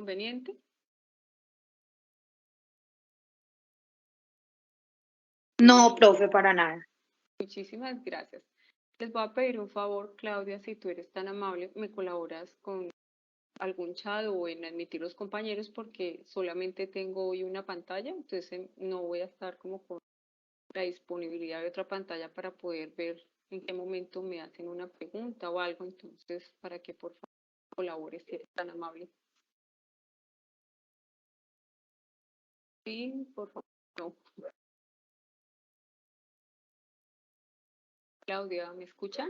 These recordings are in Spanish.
inconveniente? No, profe, para nada. Muchísimas gracias. Les voy a pedir un favor, Claudia, si tú eres tan amable, me colaboras con algún chat o en admitir los compañeros porque solamente tengo hoy una pantalla, entonces no voy a estar como con la disponibilidad de otra pantalla para poder ver en qué momento me hacen una pregunta o algo, entonces para que por favor colabores si eres tan amable. Sí, por favor. No. Claudia, ¿me escuchan?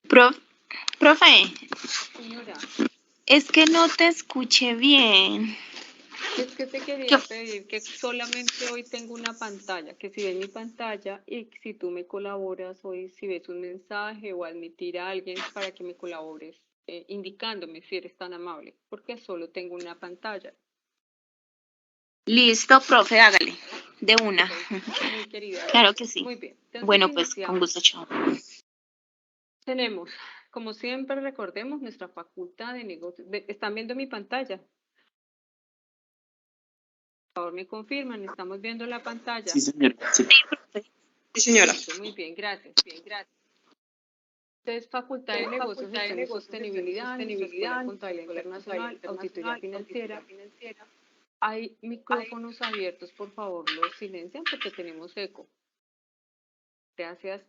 Profe, Señora, es que no te escuché bien. es que te quería pedir que solamente hoy tengo una pantalla, que si ves mi pantalla y si tú me colaboras hoy, si ves un mensaje o admitir a alguien para que me colabores, indicándome si eres tan amable, porque solo tengo una pantalla. Listo, profe, hágale. De una. Muy querida. Claro que sí. Muy bien. Entonces, Bueno, pues con iniciamos. gusto, chao. Tenemos, como siempre, recordemos nuestra facultad de negocios. ¿Están viendo mi pantalla? Por favor, me confirman, estamos viendo la pantalla. Sí, señora. Sí, Sí, señora. Listo, muy bien, gracias. Entonces, Facultad de Negocios, Gestión y Sostenibilidad, nuestra Escuela de Contabilidad Internacional, Auditoría Financiera. Hay micrófonos abiertos, por favor, los silencian porque tenemos eco. Gracias.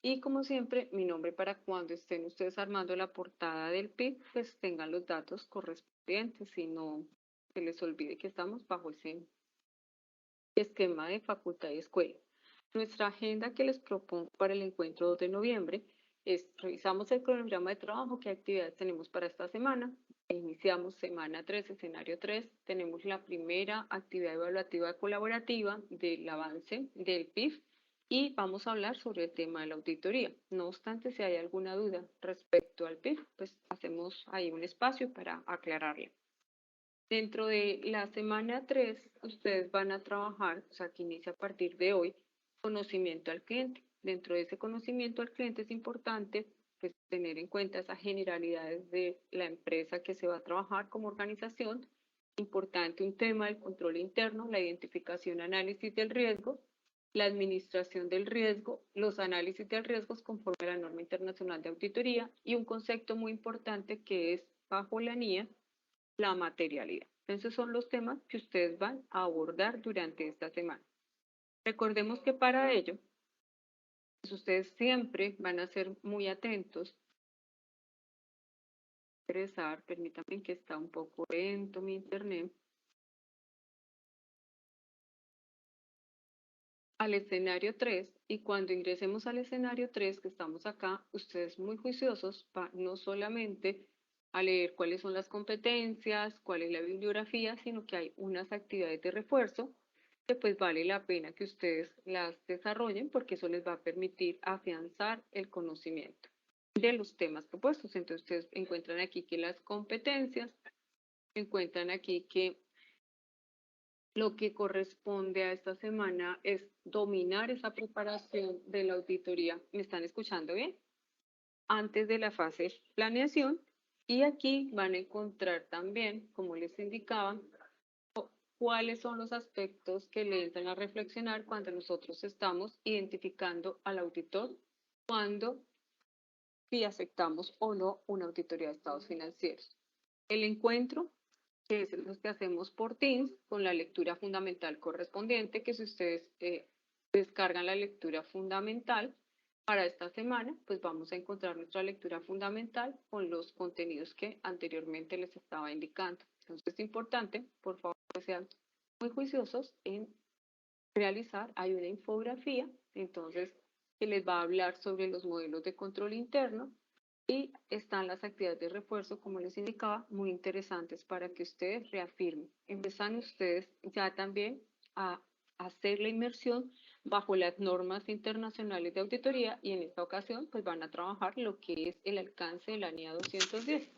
Y como siempre, mi nombre para cuando estén ustedes armando la portada del PIB, pues tengan los datos correspondientes y no se les olvide que estamos bajo ese esquema de facultad y escuela. Nuestra agenda que les propongo para el encuentro 2 de noviembre es, revisamos el cronograma de trabajo, qué actividades tenemos para esta semana. Iniciamos semana 3, escenario 3. Tenemos la primera actividad evaluativa colaborativa del avance del PIB y vamos a hablar sobre el tema de la auditoría. No obstante, si hay alguna duda respecto al PIB, pues hacemos ahí un espacio para aclararla. Dentro de la semana 3, ustedes van a trabajar, o sea, que inicia a partir de hoy, conocimiento al cliente. Dentro de ese conocimiento al cliente es importante pues, tener en cuenta esas generalidades de la empresa que se va a trabajar como organización. Importante un tema del control interno, la identificación, análisis del riesgo, la administración del riesgo, los análisis de riesgos conforme a la norma internacional de auditoría y un concepto muy importante que es bajo la NIA, la materialidad. Esos son los temas que ustedes van a abordar durante esta semana. Recordemos que para ello, pues ustedes siempre van a ser muy atentos. Permítanme que está un poco lento mi internet. Al escenario 3 y cuando ingresemos al escenario 3 que estamos acá, ustedes muy juiciosos, no solamente a leer cuáles son las competencias, cuál es la bibliografía, sino que hay unas actividades de refuerzo que pues vale la pena que ustedes las desarrollen porque eso les va a permitir afianzar el conocimiento de los temas propuestos. Entonces ustedes encuentran aquí que las competencias, encuentran aquí que lo que corresponde a esta semana es dominar esa preparación de la auditoría. ¿Me están escuchando bien? Antes de la fase de planeación. Y aquí van a encontrar también, como les indicaba, cuáles son los aspectos que le entran a reflexionar cuando nosotros estamos identificando al auditor, cuando si aceptamos o no una auditoría de estados financieros. El encuentro que es los que hacemos por Teams, con la lectura fundamental correspondiente, que si ustedes descargan la lectura fundamental para esta semana, pues vamos a encontrar nuestra lectura fundamental con los contenidos que anteriormente les estaba indicando. Entonces es importante, por favor, que sean muy juiciosos en realizar, hay una infografía, entonces, que les va a hablar sobre los modelos de control interno, y están las actividades de refuerzo, como les indicaba, muy interesantes para que ustedes reafirmen. Empiezan ustedes ya también a hacer la inmersión bajo las normas internacionales de auditoría y en esta ocasión pues van a trabajar lo que es el alcance de la NIA 210.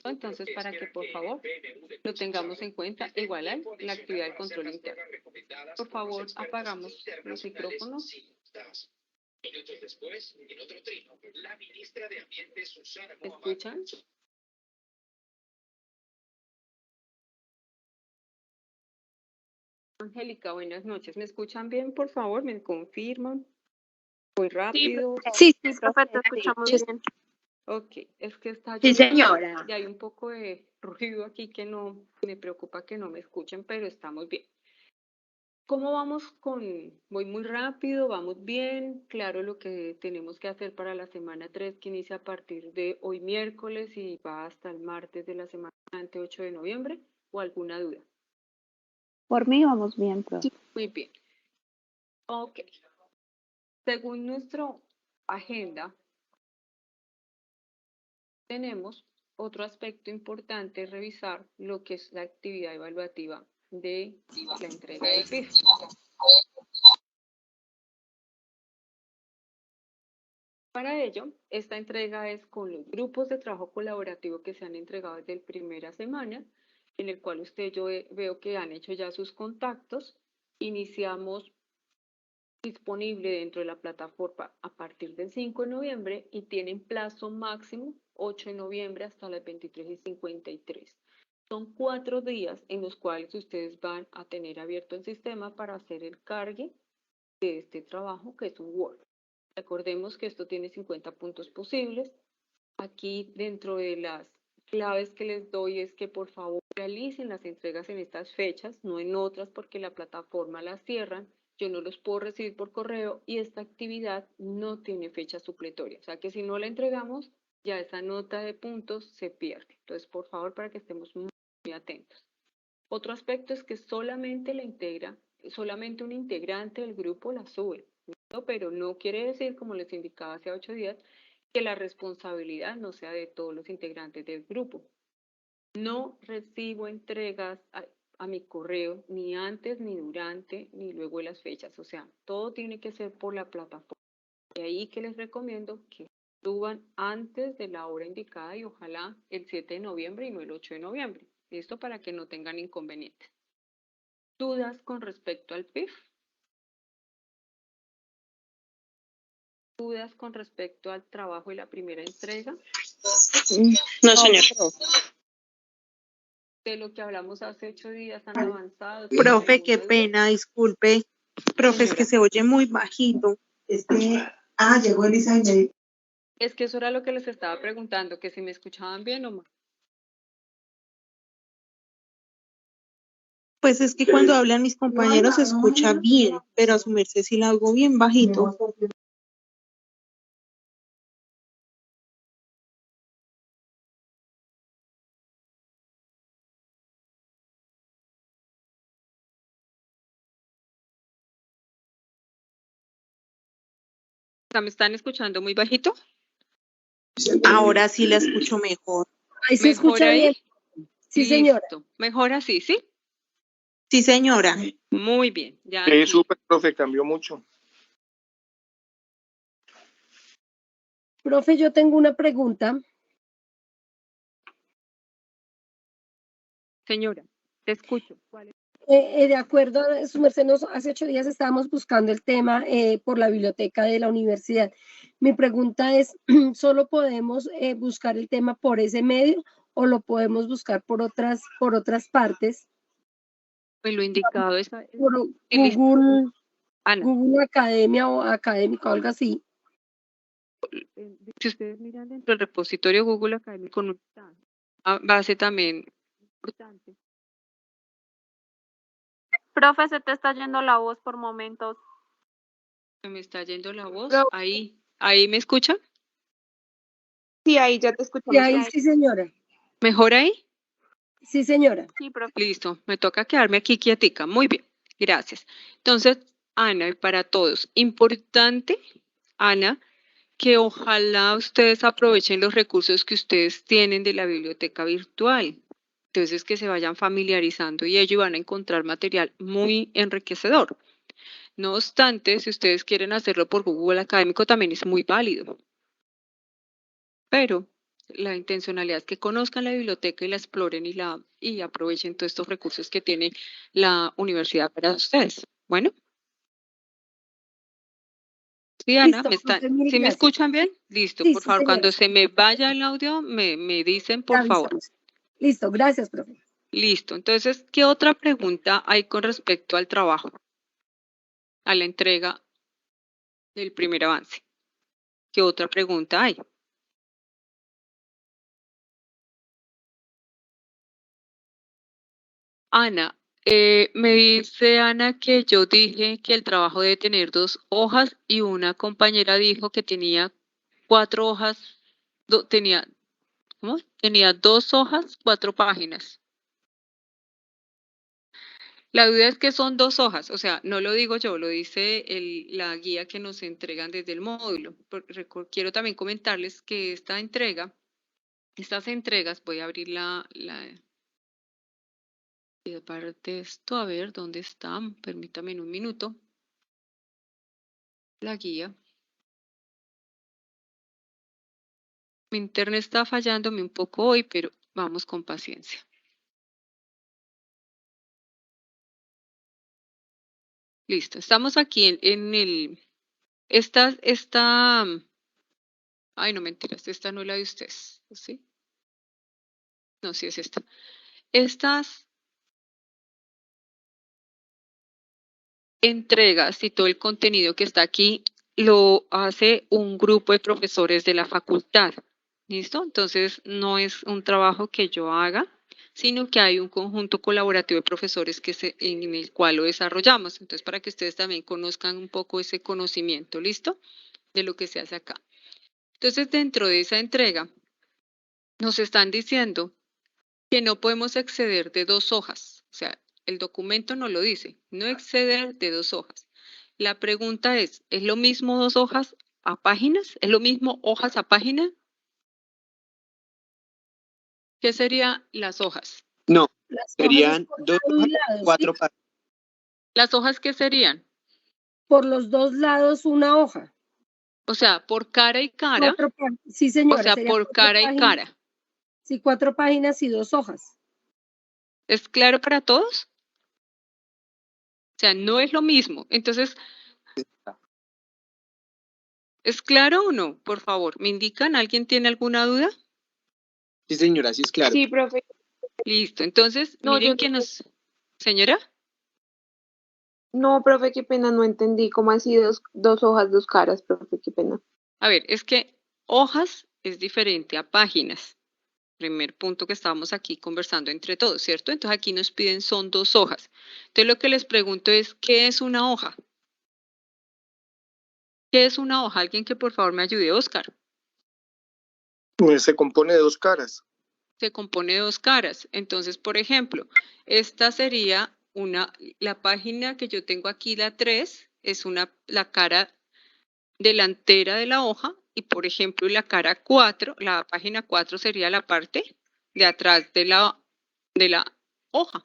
Entonces, para que por favor lo tengamos en cuenta, igual hay la actividad de control interno. Por favor, apagamos los micrófonos. Minutos después, en otro trino, la ministra de Ambiente, Susana ¿Me escuchan? Angélica, buenas noches. ¿Me escuchan bien, por favor? ¿Me confirman? Muy rápido. Sí, Profe, te escuchamos bien. Ok, es que está Sí, lloviendo señora. y hay un poco de ruido aquí que no me preocupa que no me escuchen, pero estamos bien. ¿Cómo vamos voy muy rápido, vamos bien? Claro lo que tenemos que hacer para la semana 3 que inicia a partir de hoy miércoles y va hasta el martes de la semana 8 de noviembre, ¿o alguna duda? Por mí vamos bien, profe. Muy bien. Ok. Según nuestra agenda, tenemos otro aspecto importante, revisar lo que es la actividad evaluativa de la entrega del PIF. Para ello, esta entrega es con los grupos de trabajo colaborativo que se han entregado desde la primera semana, en el cual yo veo que han hecho ya sus contactos. Iniciamos disponible dentro de la plataforma a partir del 5 de noviembre y tienen plazo máximo 8 de noviembre hasta las 23:53. Son 4 días en los cuales ustedes van a tener abierto el sistema para hacer el cargue de este trabajo, que es un Word. Recordemos que esto tiene 50 puntos posibles. Aquí dentro de las claves que les doy es que por favor realicen las entregas en estas fechas, no en otras porque la plataforma las cierran. Yo no los puedo recibir por correo y esta actividad no tiene fecha supletoria. O sea que si no la entregamos, ya esa nota de puntos se pierde. Entonces, por favor, para que estemos muy atentos. Otro aspecto es que solamente un integrante del grupo la sube, ¿no? Pero no quiere decir, como les indicaba hace 8 días, que la responsabilidad no sea de todos los integrantes del grupo. No recibo entregas a mi correo ni antes, ni durante, ni luego de las fechas. O sea, todo tiene que ser por la plataforma. De ahí que les recomiendo que suban antes de la hora indicada y ojalá el 7 de noviembre y no el 8 de noviembre. Esto para que no tengan inconvenientes. ¿Dudas con respecto al PIF? ¿Dudas con respecto al trabajo y la primera entrega? No, señor. De lo que hablamos hace 8 días, han avanzado. Profe, qué ¿Alguna duda? pena, disculpe. Profe, es que se oye muy bajito. Llegó Elisa y me Es que eso era lo que les estaba preguntando, que si me escuchaban bien o mal. Pues es que cuando hablan mis compañeros se escucha bien, pero a su merced sí la oigo bien bajito. O sea, ¿me están escuchando muy bajito? Ahora sí la escucho mejor. Ahí se ¿Mejor escucha ahí? bien. Sí, señora. Listo. Mejor así, ¿sí? Sí, señora. Muy bien. Ya Sí, aquí. súper, profe, cambió mucho. Profe, yo tengo una pregunta. Señora, te escucho. ¿Cuál es? De acuerdo a su merced, hace 8 días estábamos buscando el tema por la biblioteca de la universidad. Mi pregunta es, ¿solo podemos buscar el tema por ese medio o lo podemos buscar por otras partes? Pues lo indicado es Por Ana, Google Academia o Académico, algo así. si ustedes miran dentro del repositorio Google Académico, no está. Base también importante. Profe, se te está yendo la voz por momentos. Se me está yendo la voz. Pero- Ahí me escuchan. Sí, ahí ya te escuchamos. Y ahí sí, señora. ¿Mejor ahí? Sí, señora. Sí, profe. Listo, me toca quedarme aquí quietica. Muy bien, gracias. Entonces, Ana, y para todos, importante, Ana, que ojalá ustedes aprovechen los recursos que ustedes tienen de la biblioteca virtual. Entonces, que se vayan familiarizando y ello van a encontrar material muy enriquecedor. No obstante, si ustedes quieren hacerlo por Google Académico, también es muy válido. Pero la intencionalidad es que conozcan la biblioteca y la exploren y aprovechen todos estos recursos que tiene la universidad para ustedes. Bueno. Sí, Ana, Listo, profe, mil ¿sí me gracias. escuchan bien? Listo, Sí, por sí, favor, señora. cuando se me vaya el audio, me dicen, Ya por favor. avisamos. Listo, gracias, profe. Listo. Entonces, ¿qué otra pregunta hay con respecto al trabajo? A la entrega del primer avance. ¿Qué otra pregunta hay? Ana, me dice Ana que yo dije que el trabajo debe tener 2 hojas y una compañera dijo que tenía 4 hojas, ¿cómo? Tenía 2 hojas, 4 páginas. La duda es que son 2 hojas, o sea, no lo digo yo, lo dice la guía que nos entregan desde el módulo. Quiero también comentarles que estas entregas, voy a abrir y aparte de esto, a ver dónde están, permítame un minuto. La guía. Mi internet está fallándome un poco hoy, pero vamos con paciencia. Listo, estamos aquí en el... Ay, no mentiras, esta no es la de ustedes, ¿sí? No, sí es esta. Estas entregas y todo el contenido que está aquí lo hace un grupo de profesores de la facultad. ¿Listo? Entonces, no es un trabajo que yo haga, sino que hay un conjunto colaborativo de profesores en el cual lo desarrollamos. Entonces, para que ustedes también conozcan un poco ese conocimiento, ¿listo? De lo que se hace acá. Entonces, dentro de esa entrega, nos están diciendo que no podemos exceder de 2 hojas. O sea, el documento no lo dice, no exceder de 2 hojas. La pregunta ¿es lo mismo 2 hojas a páginas? ¿Es lo mismo hojas a página? ¿Qué serían las hojas? No, Las hojas serían es por 2 lado y hojas, lado, ¿sí? 4 páginas. ¿Las hojas qué serían? Por los 2 lados una hoja. O sea, por cara y cara. Sí, O señora, sea, serían por 4 cara y páginas. cara. Sí, 4 páginas y 2 hojas. ¿Es claro para todos? O sea, no es lo mismo. Entonces, ¿es claro o no? Por favor, ¿me indican? ¿Alguien tiene alguna duda? Sí, señora, sí es claro. Sí, profe. Listo. Entonces, No, miren yo que no. Señora. No, profe, qué pena, no entendí. ¿Cómo así dos hojas, 2 caras, profe? Qué pena. A ver, es que hojas es diferente a páginas. Primer punto que estábamos aquí conversando entre todos, ¿cierto? Entonces aquí nos piden son 2 hojas. Entonces lo que les pregunto es, ¿qué es una hoja? ¿Qué es una hoja? Alguien que por favor me ayude, Oscar. Se compone de 2 caras. Se compone de 2 caras. Entonces, por ejemplo, esta sería la página que yo tengo aquí, la 3, es la cara delantera de la hoja y, por ejemplo, la página 4 sería la parte de atrás de la hoja.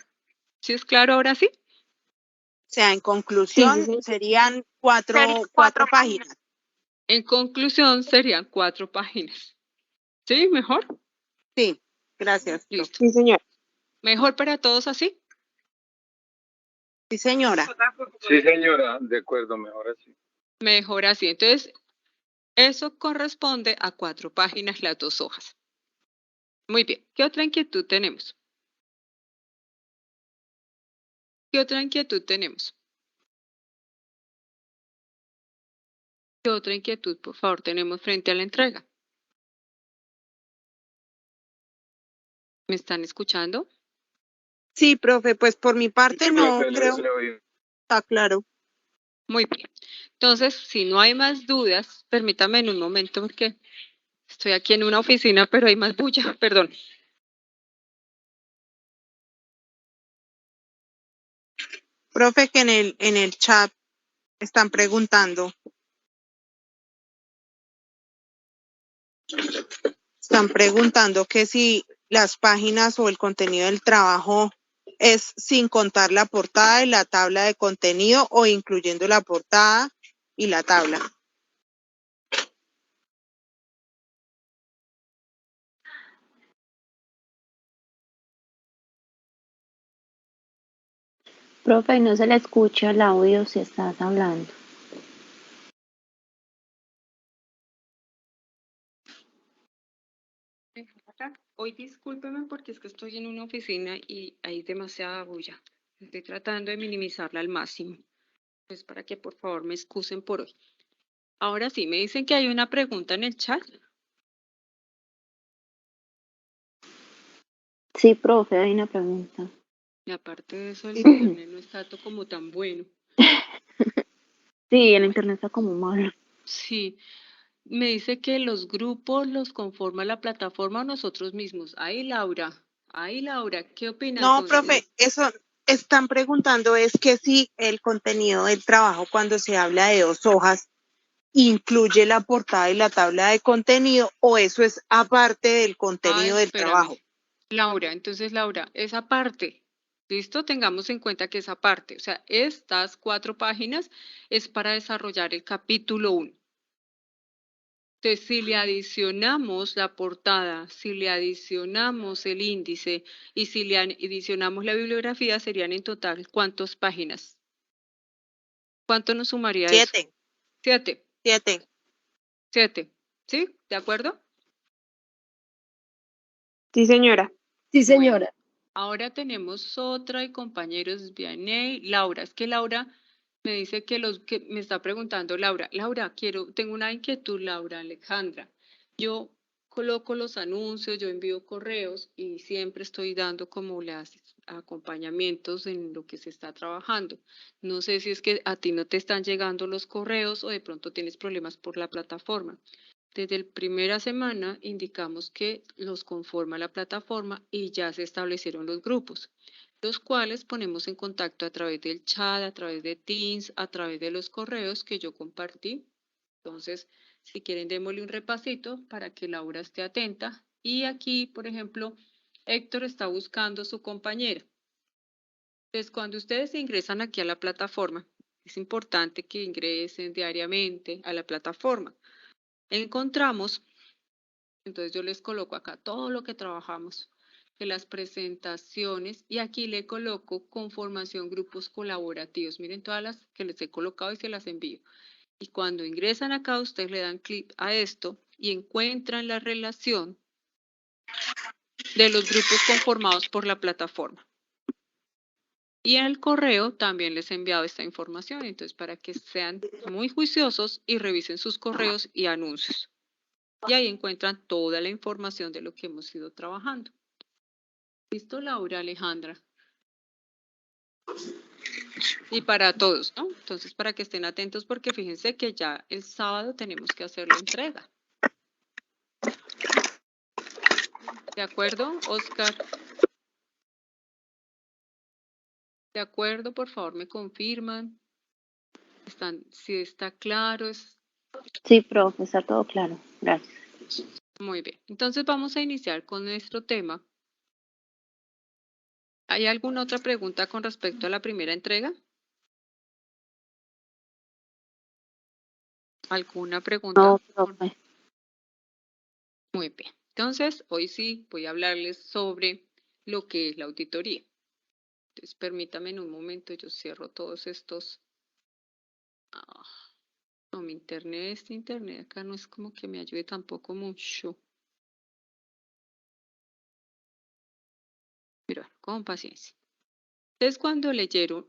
¿Sí es claro ahora sí? O sea, en conclusión, Sí. serían cuatro páginas. En conclusión, serían 4 páginas. ¿Sí? ¿Mejor? Sí, gracias. Listo. Sí, señora. ¿Mejor para todos así? Sí, señora. Sí, señora, de acuerdo, mejor así. Mejor así. Entonces, eso corresponde a 4 páginas, las 2 hojas. Muy bien. ¿Qué otra inquietud tenemos? ¿Qué otra inquietud tenemos? ¿Qué otra inquietud, por favor, tenemos frente a la entrega? ¿Me están escuchando? Sí, profe, pues por mi parte Sí, no profe, creo. le oí. Está claro. Muy bien. Entonces, si no hay más dudas, permítame en un momento porque estoy aquí en una oficina, pero hay más bulla, perdón. Profe, que en el chat están preguntando. Están preguntando que si las páginas o el contenido del trabajo es sin contar la portada y la tabla de contenido o incluyendo la portada y la tabla. Profe, no se le escucha el audio si estás hablando. Hoy discúlpeme porque es que estoy en una oficina y hay demasiada bulla. Estoy tratando de minimizarla al máximo. Pues para que por favor me excusen por hoy. Ahora sí, me dicen que hay una pregunta en el chat. Sí, profe, hay una pregunta. Y aparte de eso, el internet no está como tan bueno. Sí, el internet está como malo. Sí, me dice que los grupos los conforma la plataforma o nosotros mismos. Ay, Laura, ¿qué opina No, entonces? profe, eso están preguntando es que si el contenido del trabajo cuando se habla de 2 hojas incluye la portada y la tabla de contenido o eso es aparte del contenido del trabajo. Laura, entonces Laura, esa parte, ¿listo? Tengamos en cuenta que esa parte, o sea, estas 4 páginas es para desarrollar el capítulo 1. Entonces, si le adicionamos la portada, si le adicionamos el índice y si le adicionamos la bibliografía, serían en total, ¿cuántas páginas? ¿Cuánto nos sumaría eso? 7. 7. 7. 7. ¿Sí? ¿De acuerdo? Sí, señora. Sí, señora. Ahora tenemos otra y compañeros, Vianney, Laura. Es que Laura me dice que me está preguntando Laura. Laura, tengo una inquietud, Laura, Alejandra. Yo coloco los anuncios, yo envío correos y siempre estoy dando como las acompañamientos en lo que se está trabajando. No sé si es que a ti no te están llegando los correos o de pronto tienes problemas por la plataforma. Desde la primera semana indicamos que los conforma la plataforma y ya se establecieron los grupos, los cuales ponemos en contacto a través del chat, a través de Teams, a través de los correos que yo compartí. Entonces, si quieren, démosle un repasito para que Laura esté atenta. Y aquí, por ejemplo, Héctor está buscando su compañera. Entonces, cuando ustedes ingresan aquí a la plataforma, es importante que ingresen diariamente a la plataforma. Encontramos, entonces yo les coloco acá todo lo que trabajamos, de las presentaciones, y aquí le coloco conformación grupos colaborativos. Miren todas las que les he colocado y se las envío. Y cuando ingresan acá, ustedes le dan clic a esto y encuentran la relación de los grupos conformados por la plataforma. Y en el correo también les he enviado esta información, entonces para que sean muy juiciosos y revisen sus correos y anuncios. Y ahí encuentran toda la información de lo que hemos ido trabajando. ¿Listo, Laura, Alejandra? Y para todos, ¿no? Entonces, para que estén atentos, porque fíjense que ya el sábado tenemos que hacer la entrega. ¿De acuerdo, Oscar? ¿De acuerdo? Por favor, me confirman. Si está claro, Sí, profe, está todo claro. Gracias. muy bien. Entonces vamos a iniciar con nuestro tema. ¿Hay alguna otra pregunta con respecto a la primera entrega? ¿Alguna pregunta? No, profe. Muy bien. Entonces, hoy sí voy a hablarles sobre lo que es la auditoría. Entonces, permítame en un momento, yo cierro todos estos. No, mi internet, este internet acá no es como que me ayude tampoco mucho. Pero con paciencia. Entonces, cuando leyeron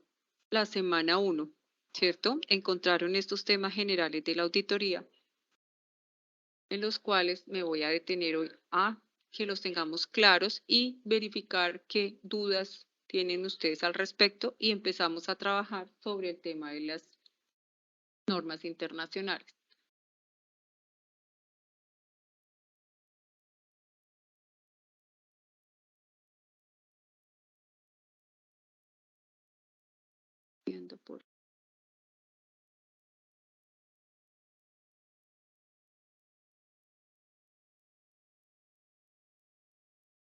la semana 1, ¿cierto? Encontraron estos temas generales de la auditoría, en los cuales me voy a detener hoy a que los tengamos claros y verificar qué dudas tienen ustedes al respecto y empezamos a trabajar sobre el tema de las normas internacionales. Viendo por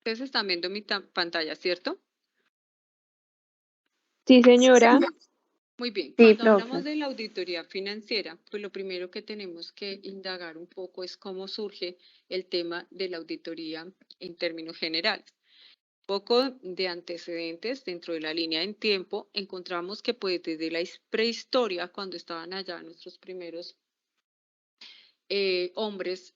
Ustedes están viendo mi pantalla, ¿cierto? Sí, señora. Muy bien, Sí, cuando hablamos profe. de la auditoría financiera, pues lo primero que tenemos que indagar un poco es cómo surge el tema de la auditoría en términos generales. Poco de antecedentes dentro de la línea en tiempo, encontramos que pues desde la prehistoria, cuando estaban allá nuestros primeros hombres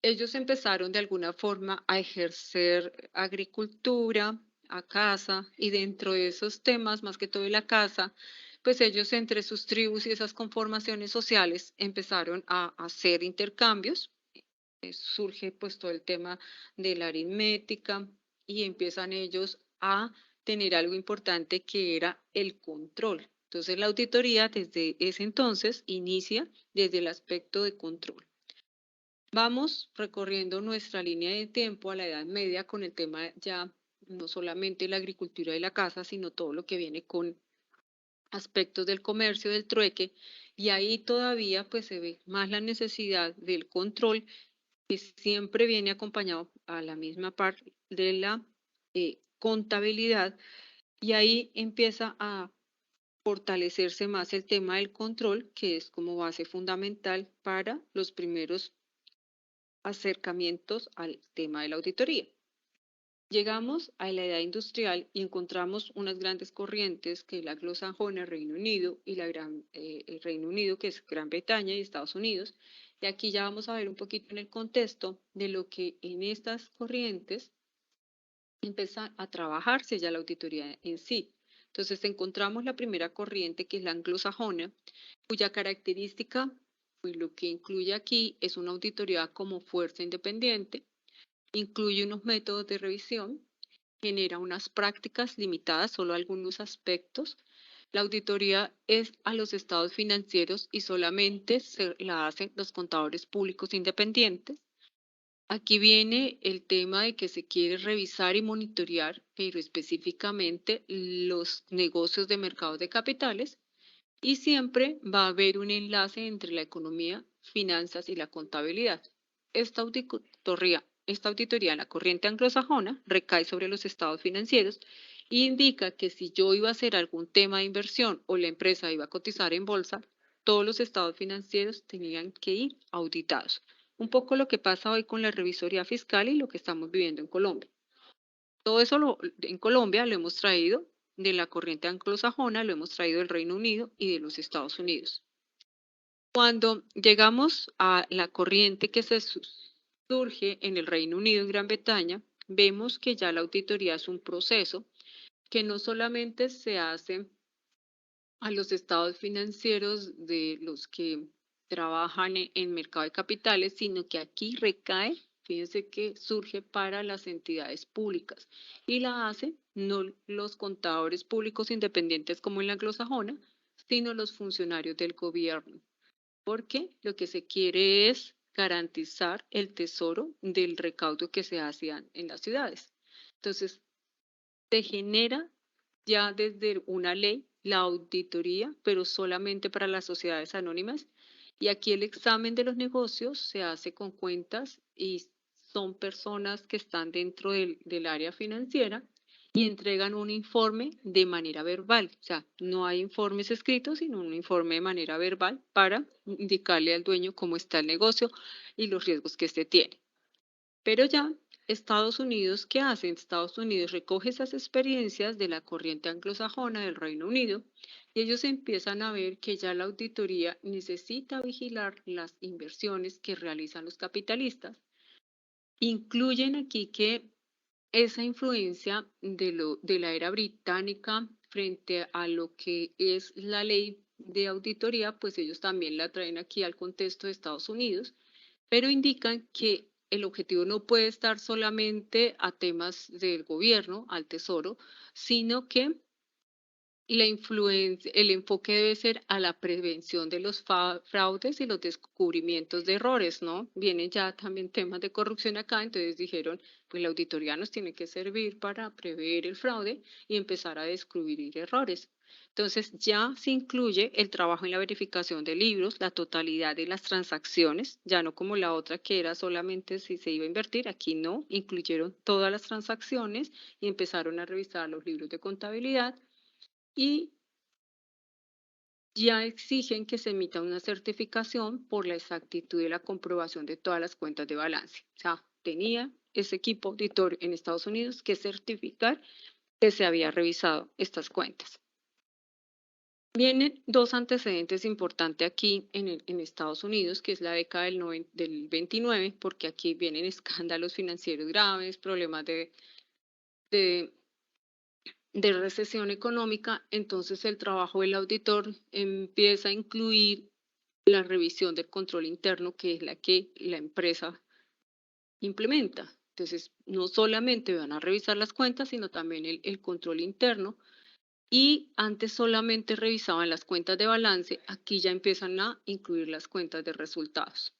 ellos empezaron de alguna forma a ejercer agricultura a casa y dentro de esos temas, más que todo de la casa, pues ellos entre sus tribus y esas conformaciones sociales empezaron a hacer intercambios. Surge pues todo el tema de la aritmética y empiezan ellos a tener algo importante que era el control. Entonces la auditoría desde ese entonces inicia desde el aspecto de control. Vamos recorriendo nuestra línea de tiempo a la Edad Media con el tema ya no solamente la agricultura y la casa, sino todo lo que viene con aspectos del comercio, del trueque, y ahí todavía pues se ve más la necesidad del control que siempre viene acompañado a la misma parte de la contabilidad y ahí empieza a fortalecerse más el tema del control, que es como base fundamental para los primeros acercamientos al tema de la auditoría. Llegamos a la edad industrial y encontramos unas grandes corrientes que es la anglosajona, Reino Unido y el Reino Unido, que es Gran Bretaña y Estados Unidos. Y aquí ya vamos a ver un poquito en el contexto de lo que en estas corrientes empieza a trabajarse ya la auditoría en sí. Entonces encontramos la primera corriente que es la anglosajona, cuya característica, pues lo que incluye aquí es una auditoría como fuerza independiente, incluye unos métodos de revisión, genera unas prácticas limitadas, solo algunos aspectos. La auditoría es a los estados financieros y solamente se la hacen los contadores públicos independientes. Aquí viene el tema de que se quiere revisar y monitorear, pero específicamente los negocios de mercados de capitales y siempre va a haber un enlace entre la economía, finanzas y la contabilidad. Esta auditoría en la corriente anglosajona recae sobre los estados financieros e indica que si yo iba a hacer algún tema de inversión o la empresa iba a cotizar en bolsa, todos los estados financieros tenían que ir auditados. Un poco lo que pasa hoy con la revisoría fiscal y lo que estamos viviendo en Colombia. Todo eso en Colombia lo hemos traído de la corriente anglosajona, lo hemos traído del Reino Unido y de los Estados Unidos. Cuando llegamos a la corriente que surge en el Reino Unido y Gran Bretaña, vemos que ya la auditoría es un proceso que no solamente se hace a los estados financieros de los que trabajan en mercado de capitales, sino que aquí recae, fíjense que surge para las entidades públicas y la hacen no los contadores públicos independientes como en la anglosajona, sino los funcionarios del gobierno, porque lo que se quiere es garantizar el tesoro del recaudo que se hacía en las ciudades. Entonces, se genera ya desde una ley la auditoría, pero solamente para las sociedades anónimas. Y aquí el examen de los negocios se hace con cuentas y son personas que están dentro del área financiera y entregan un informe de manera verbal. O sea, no hay informes escritos, sino un informe de manera verbal para indicarle al dueño cómo está el negocio y los riesgos que se tiene. Pero ya Estados Unidos, ¿qué hace? Estados Unidos recoge esas experiencias de la corriente anglosajona del Reino Unido y ellos empiezan a ver que ya la auditoría necesita vigilar las inversiones que realizan los capitalistas. Incluyen aquí que esa influencia de la era británica frente a lo que es la ley de auditoría, pues ellos también la traen aquí al contexto de Estados Unidos, pero indican que el objetivo no puede estar solamente a temas del gobierno, al tesoro, sino que el enfoque debe ser a la prevención de los fraudes y los descubrimientos de errores, ¿no? Vienen ya también temas de corrupción acá, entonces dijeron, pues la auditoría nos tiene que servir para prever el fraude y empezar a descubrir errores. Entonces ya se incluye el trabajo en la verificación de libros, la totalidad de las transacciones, ya no como la otra que era solamente si se iba a invertir, aquí no, incluyeron todas las transacciones y empezaron a revisar los libros de contabilidad y ya exigen que se emita una certificación por la exactitud y la comprobación de todas las cuentas de balance. O sea, tenía ese equipo auditor en Estados Unidos que certificar que se había revisado estas cuentas. Vienen dos antecedentes importantes aquí en Estados Unidos, que es la década del 29, porque aquí vienen escándalos financieros graves, problemas de, de recesión económica. Entonces el trabajo del auditor empieza a incluir la revisión del control interno, que es la que la empresa implementa. Entonces, no solamente van a revisar las cuentas, sino también el control interno. Y antes solamente revisaban las cuentas de balance, aquí ya empiezan a incluir las cuentas de resultados.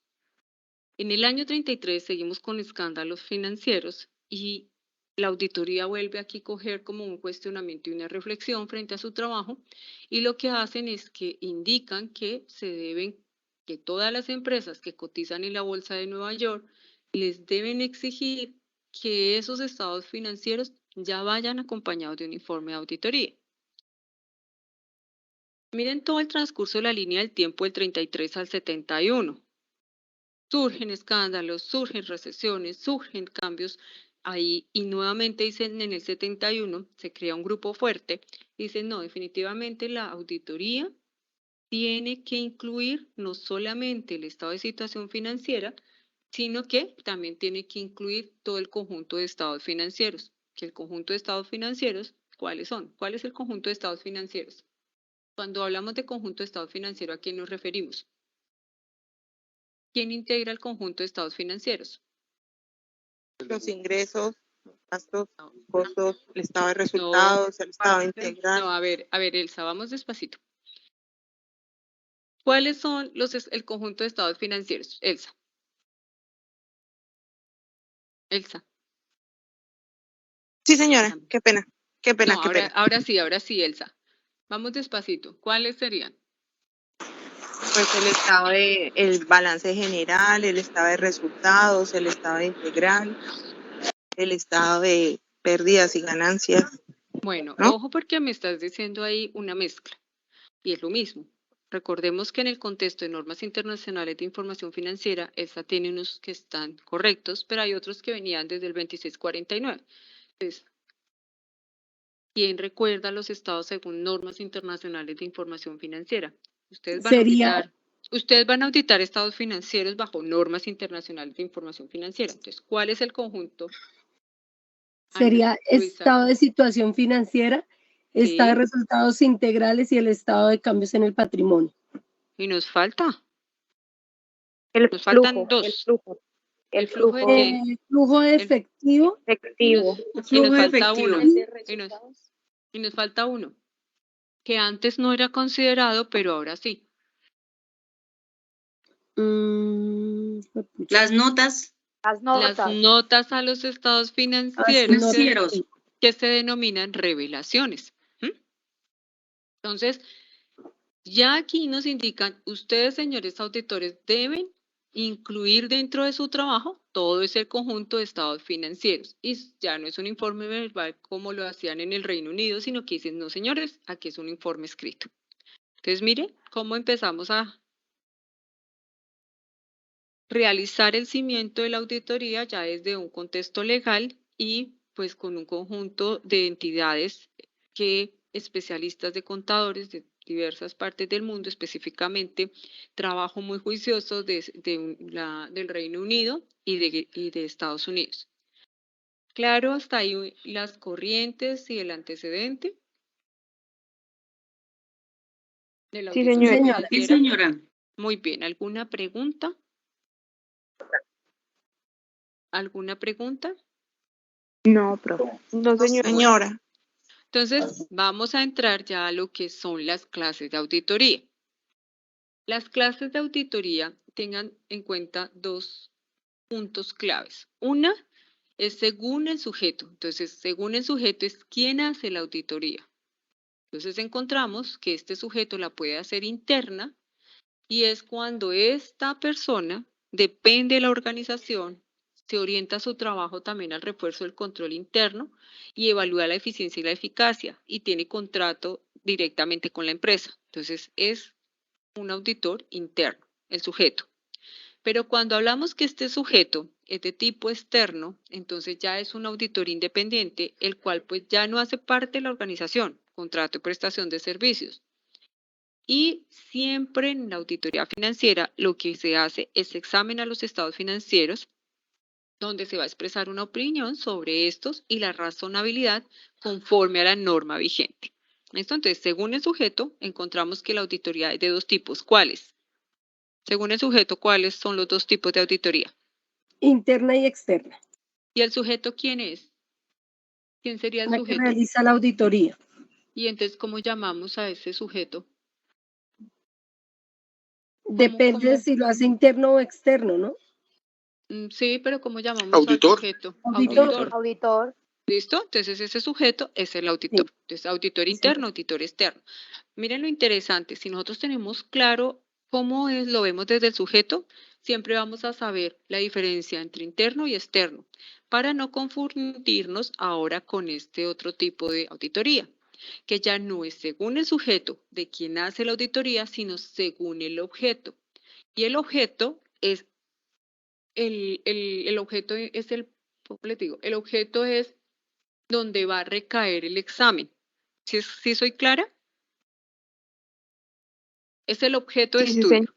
En el año 33 seguimos con escándalos financieros y la auditoría vuelve aquí a coger como un cuestionamiento y una reflexión frente a su trabajo, y lo que hacen es que indican que que todas las empresas que cotizan en la Bolsa de Nueva York les deben exigir que esos estados financieros ya vayan acompañados de un informe de auditoría. Miren todo el transcurso de la línea del tiempo del 33 al 71. Surgen escándalos, surgen recesiones, surgen cambios ahí, y nuevamente dicen en el 71 se crea un grupo fuerte. Dicen, no, definitivamente la auditoría tiene que incluir no solamente el estado de situación financiera, sino que también tiene que incluir todo el conjunto de estados financieros. Que el conjunto de estados financieros, ¿cuáles son? ¿Cuál es el conjunto de estados financieros? Cuando hablamos de conjunto de estado financiero, ¿a quién nos referimos? ¿Quién integra el conjunto de estados financieros? Los ingresos, gastos, No, costos, el estado de resultados, el estado integral. no, a ver, Elsa, vamos despacito. ¿Cuáles son el conjunto de estados financieros? Elsa. Sí, señora, qué pena, qué pena, No, qué pena. ahora sí, Elsa. Vamos despacito. ¿Cuáles serían? Pues el estado el balance general, el estado de resultados, el estado integral, el estado de pérdidas y ganancias, Bueno, ¿no? ojo, porque me estás diciendo ahí una mezcla, y es lo mismo. Recordemos que en el contexto de normas internacionales de información financiera, esta tiene unos que están correctos, pero hay otros que venían desde el 2649. Entonces, ¿quién recuerda los estados según normas internacionales de información financiera? Ustedes van a auditar estados financieros bajo normas internacionales de información financiera. Entonces, ¿cuál es el conjunto? Sería Luisa. estado de situación financiera, estado de resultados integrales y el estado de cambios en el patrimonio. ¿Y nos falta? Nos faltan dos. El flujo de qué? El flujo de efectivo. efectivo. Y nos falta uno. Y nos falta uno, que antes no era considerado, pero ahora sí. Las notas. Las notas a los estados financieros que se denominan revelaciones. Entonces, ya aquí nos indican, ustedes, señores auditores, deben incluir dentro de su trabajo todo ese conjunto de estados financieros. Y ya no es un informe verbal como lo hacían en el Reino Unido, sino que dicen, no, señores, aquí es un informe escrito. Entonces, mire cómo empezamos a realizar el cimiento de la auditoría ya desde un contexto legal y pues con un conjunto de entidades especialistas de contadores de diversas partes del mundo, específicamente trabajo muy juicioso del Reino Unido y de Estados Unidos. Claro, hasta ahí las corrientes y el antecedente. Sí, señora. Sí, señora. Muy bien, ¿alguna pregunta? ¿Alguna pregunta? No, profe. No, señora. Entonces, vamos a entrar ya a lo que son las clases de auditoría. Las clases de auditoría tengan en cuenta dos puntos claves. Una es según el sujeto. Entonces, según el sujeto es quién hace la auditoría. Entonces, encontramos que este sujeto la puede hacer interna y es cuando esta persona depende de la organización, se orienta su trabajo también al refuerzo del control interno y evalúa la eficiencia y la eficacia y tiene contrato directamente con la empresa. Entonces, es un auditor interno, el sujeto. Pero cuando hablamos que este sujeto es de tipo externo, entonces ya es un auditor independiente, el cual pues ya no hace parte de la organización, contrato de prestación de servicios. Y siempre en la auditoría financiera lo que se hace es examen a los estados financieros, donde se va a expresar una opinión sobre estos y la razonabilidad conforme a la norma vigente. ¿Listo? Entonces, según el sujeto, encontramos que la auditoría es de dos tipos. ¿Cuáles? Según el sujeto, ¿cuáles son los dos tipos de auditoría? Interna y externa. ¿Y el sujeto quién es? ¿Quién sería el La que sujeto? realiza la auditoría. Y entonces, ¿cómo llamamos a ese sujeto? Depende de si lo hace interno o externo, ¿no? Sí, pero ¿cómo llamamos Auditor. al sujeto? Auditor. Auditor. ¿Listo? Entonces ese sujeto es el auditor. Sí. Entonces auditor Sí, interno, señor. auditor externo. Miren lo interesante, si nosotros tenemos claro cómo es, lo vemos desde el sujeto, siempre vamos a saber la diferencia entre interno y externo, para no confundirnos ahora con este otro tipo de auditoría, que ya no es según el sujeto de quien hace la auditoría, sino según el objeto. Y el objeto es el objeto es ¿cómo les digo? El objeto es donde va a recaer el examen. ¿Sí soy clara? Es el objeto de Sí, sí, estudio. señor.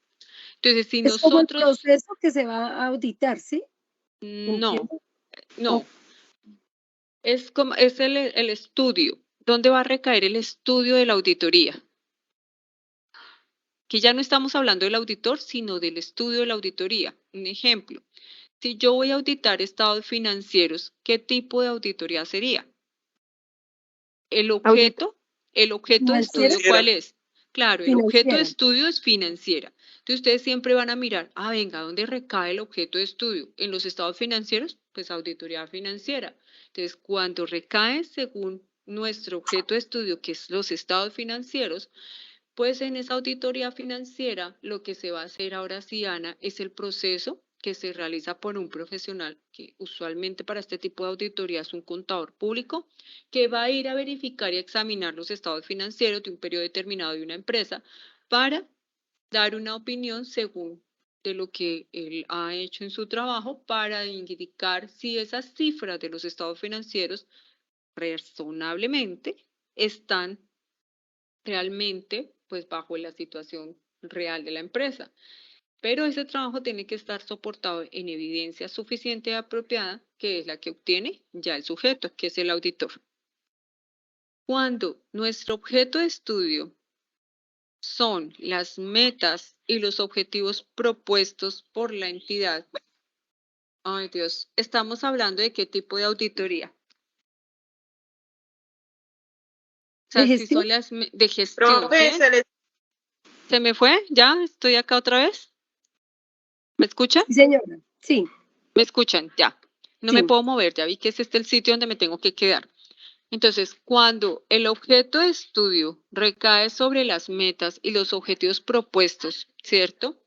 Entonces, si Es como el nosotros... proceso que se va a auditar, ¿sí? No, ¿Entiendes? no. Es el estudio. ¿Dónde va a recaer el estudio de la auditoría? Que ya no estamos hablando del auditor, sino del estudio de la auditoría. Un ejemplo, si yo voy a auditar estados financieros, ¿qué tipo de auditoría sería? El objeto de Financiera. estudio, ¿cuál es? Claro, el objeto de Financiera. estudio es financiera. Entonces, ustedes siempre van a mirar, venga, ¿dónde recae el objeto de estudio? ¿En los estados financieros? Pues auditoría financiera. Entonces, cuando recae según nuestro objeto de estudio, que es los estados financieros, pues en esa auditoría financiera lo que se va a hacer ahora sí, Ana, es el proceso que se realiza por un profesional, que usualmente para este tipo de auditoría es un contador público, que va a ir a verificar y examinar los estados financieros de un periodo determinado de una empresa para dar una opinión según de lo que él ha hecho en su trabajo para indicar si esas cifras de los estados financieros razonablemente están realmente pues bajo la situación real de la empresa. Pero ese trabajo tiene que estar soportado en evidencia suficiente y apropiada, que es la que obtiene ya el sujeto, que es el auditor. Cuando nuestro objeto de estudio son las metas y los objetivos propuestos por la entidad, ay Dios, estamos hablando de qué tipo de auditoría. O sea, ¿De si gestión? son las de gestión, Profe, ¿sí? ¿Se me fue? ¿Ya? ¿Estoy acá otra vez? ¿Me escuchan? Sí, señora. Sí. ¿Me escuchan? Ya. No Sí. me puedo mover, ya vi que es el sitio donde me tengo que quedar. Entonces, cuando el objeto de estudio recae sobre las metas y los objetivos propuestos, ¿cierto?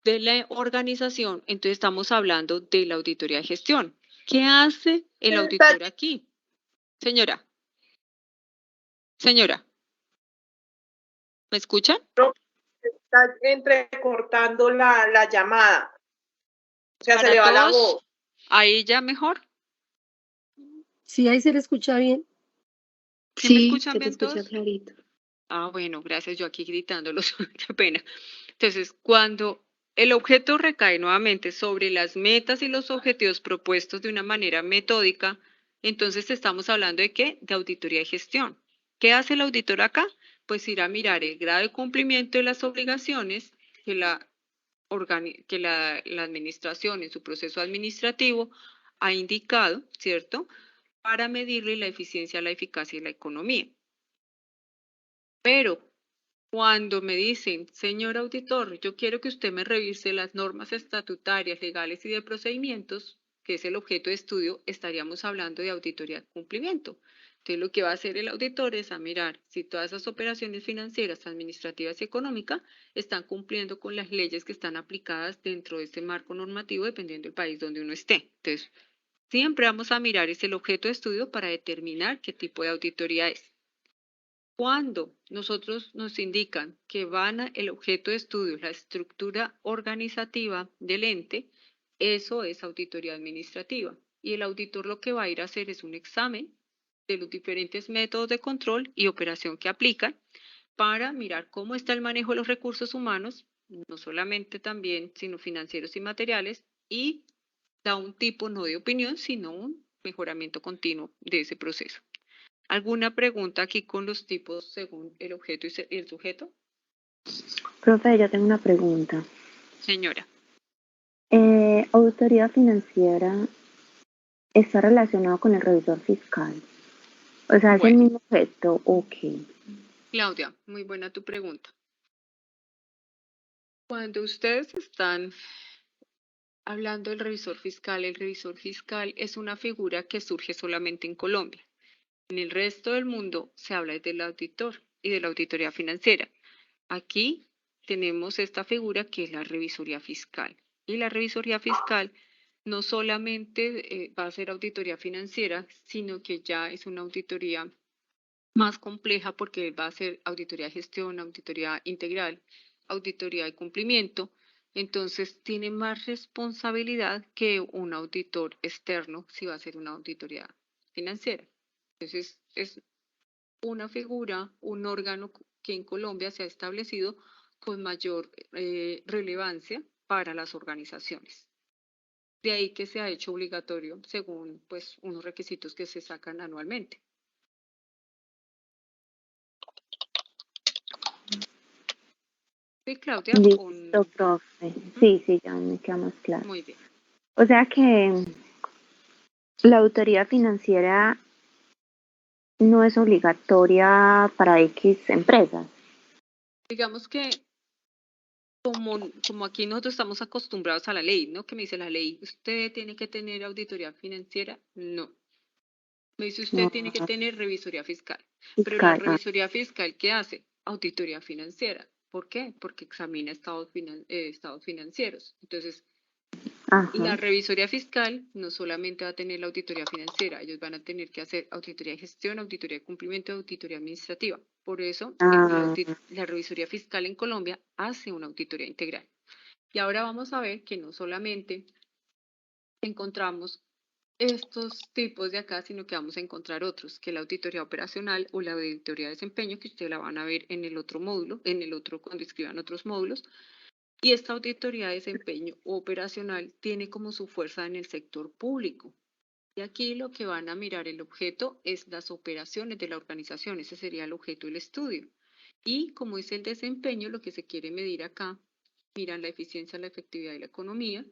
De la organización, entonces estamos hablando de la auditoría de gestión. ¿Qué hace el auditor aquí? Señora. Señora. ¿Me escuchan? Está entrecortando la llamada. O sea, se Para le va la todos, voz. ahí ya mejor. Sí, ahí se le escucha bien. ¿Sí me Sí, escuchan se te bien escucha todos? clarito. Bueno, gracias, yo aquí gritándolos, qué pena. Entonces, cuando el objeto recae nuevamente sobre las metas y los objetivos propuestos de una manera metódica, entonces estamos hablando de ¿qué? De auditoría y gestión. ¿Qué hace el auditor acá? Pues ir a mirar el grado de cumplimiento de las obligaciones que la administración en su proceso administrativo ha indicado, ¿cierto? Para medirle la eficiencia, la eficacia y la economía. Pero cuando me dicen, señor auditor, yo quiero que usted me revise las normas estatutarias, legales y de procedimientos, que es el objeto de estudio, estaríamos hablando de auditoría de cumplimiento. Entonces, lo que va a hacer el auditor es a mirar si todas esas operaciones financieras, administrativas y económicas están cumpliendo con las leyes que están aplicadas dentro de este marco normativo, dependiendo del país donde uno esté. Entonces, siempre vamos a mirar es el objeto de estudio para determinar qué tipo de auditoría es. Cuando nosotros nos indican que van el objeto de estudio, la estructura organizativa del ente, eso es auditoría administrativa. Y el auditor lo que va a ir a hacer es un examen de los diferentes métodos de control y operación que aplican para mirar cómo está el manejo de los recursos humanos, no solamente también, sino financieros y materiales, y da un tipo no de opinión, sino un mejoramiento continuo de ese proceso. ¿Alguna pregunta aquí con los tipos según el objeto y el sujeto? Profe, yo tengo una pregunta. Señora. Auditoría financiera está relacionado con el revisor fiscal. O sea, ¿es el mismo objeto? Ok. Claudia, muy buena tu pregunta. Cuando ustedes están hablando del revisor fiscal, el revisor fiscal es una figura que surge solamente en Colombia. En el resto del mundo se habla del auditor y de la auditoría financiera. Aquí tenemos esta figura que es la revisoría fiscal. Y la revisoría fiscal no solamente va a ser auditoría financiera, sino que ya es una auditoría más compleja porque va a ser auditoría de gestión, auditoría integral, auditoría de cumplimiento. Entonces tiene más responsabilidad que un auditor externo si va a ser una auditoría financiera. Entonces es una figura, un órgano que en Colombia se ha establecido con mayor relevancia para las organizaciones. De ahí que se ha hecho obligatorio según pues unos requisitos que se sacan anualmente. Sí, Claudia. Listo, profe. Sí, ya me queda más claro. Muy bien. O sea que la auditoría financiera no es obligatoria para X empresas. Digamos que como aquí nosotros estamos acostumbrados a la ley, ¿no? Que me dice la ley, ¿usted tiene que tener auditoría financiera? No. Me dice, usted tiene que tener revisoría fiscal. Pero la revisoría fiscal, ¿qué hace? Auditoría financiera. ¿Por qué? Porque examina estados financieros. Entonces, la revisoría fiscal no solamente va a tener la auditoría financiera, ellos van a tener que hacer auditoría de gestión, auditoría de cumplimiento, auditoría administrativa. Por eso, la revisoría fiscal en Colombia hace una auditoría integral. Y ahora vamos a ver que no solamente encontramos estos tipos de acá, sino que vamos a encontrar otros, que la auditoría operacional o la auditoría de desempeño, que ustedes la van a ver en el otro módulo, cuando escriban otros módulos. Y esta auditoría de desempeño operacional tiene como su fuerza en el sector público. Y aquí lo que van a mirar el objeto es las operaciones de la organización, ese sería el objeto del estudio. Y como es el desempeño, lo que se quiere medir acá, miran la eficiencia, la efectividad y la economía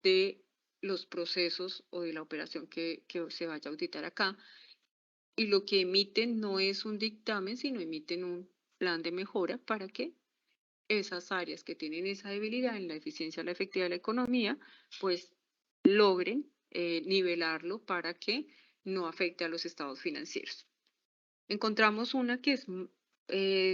de los procesos o de la operación que se vaya a auditar acá. Y lo que emiten no es un dictamen, sino emiten un plan de mejora para que esas áreas que tienen esa debilidad en la eficiencia, la efectividad de la economía, pues logren nivelarlo para que no afecte a los estados financieros. Encontramos una que es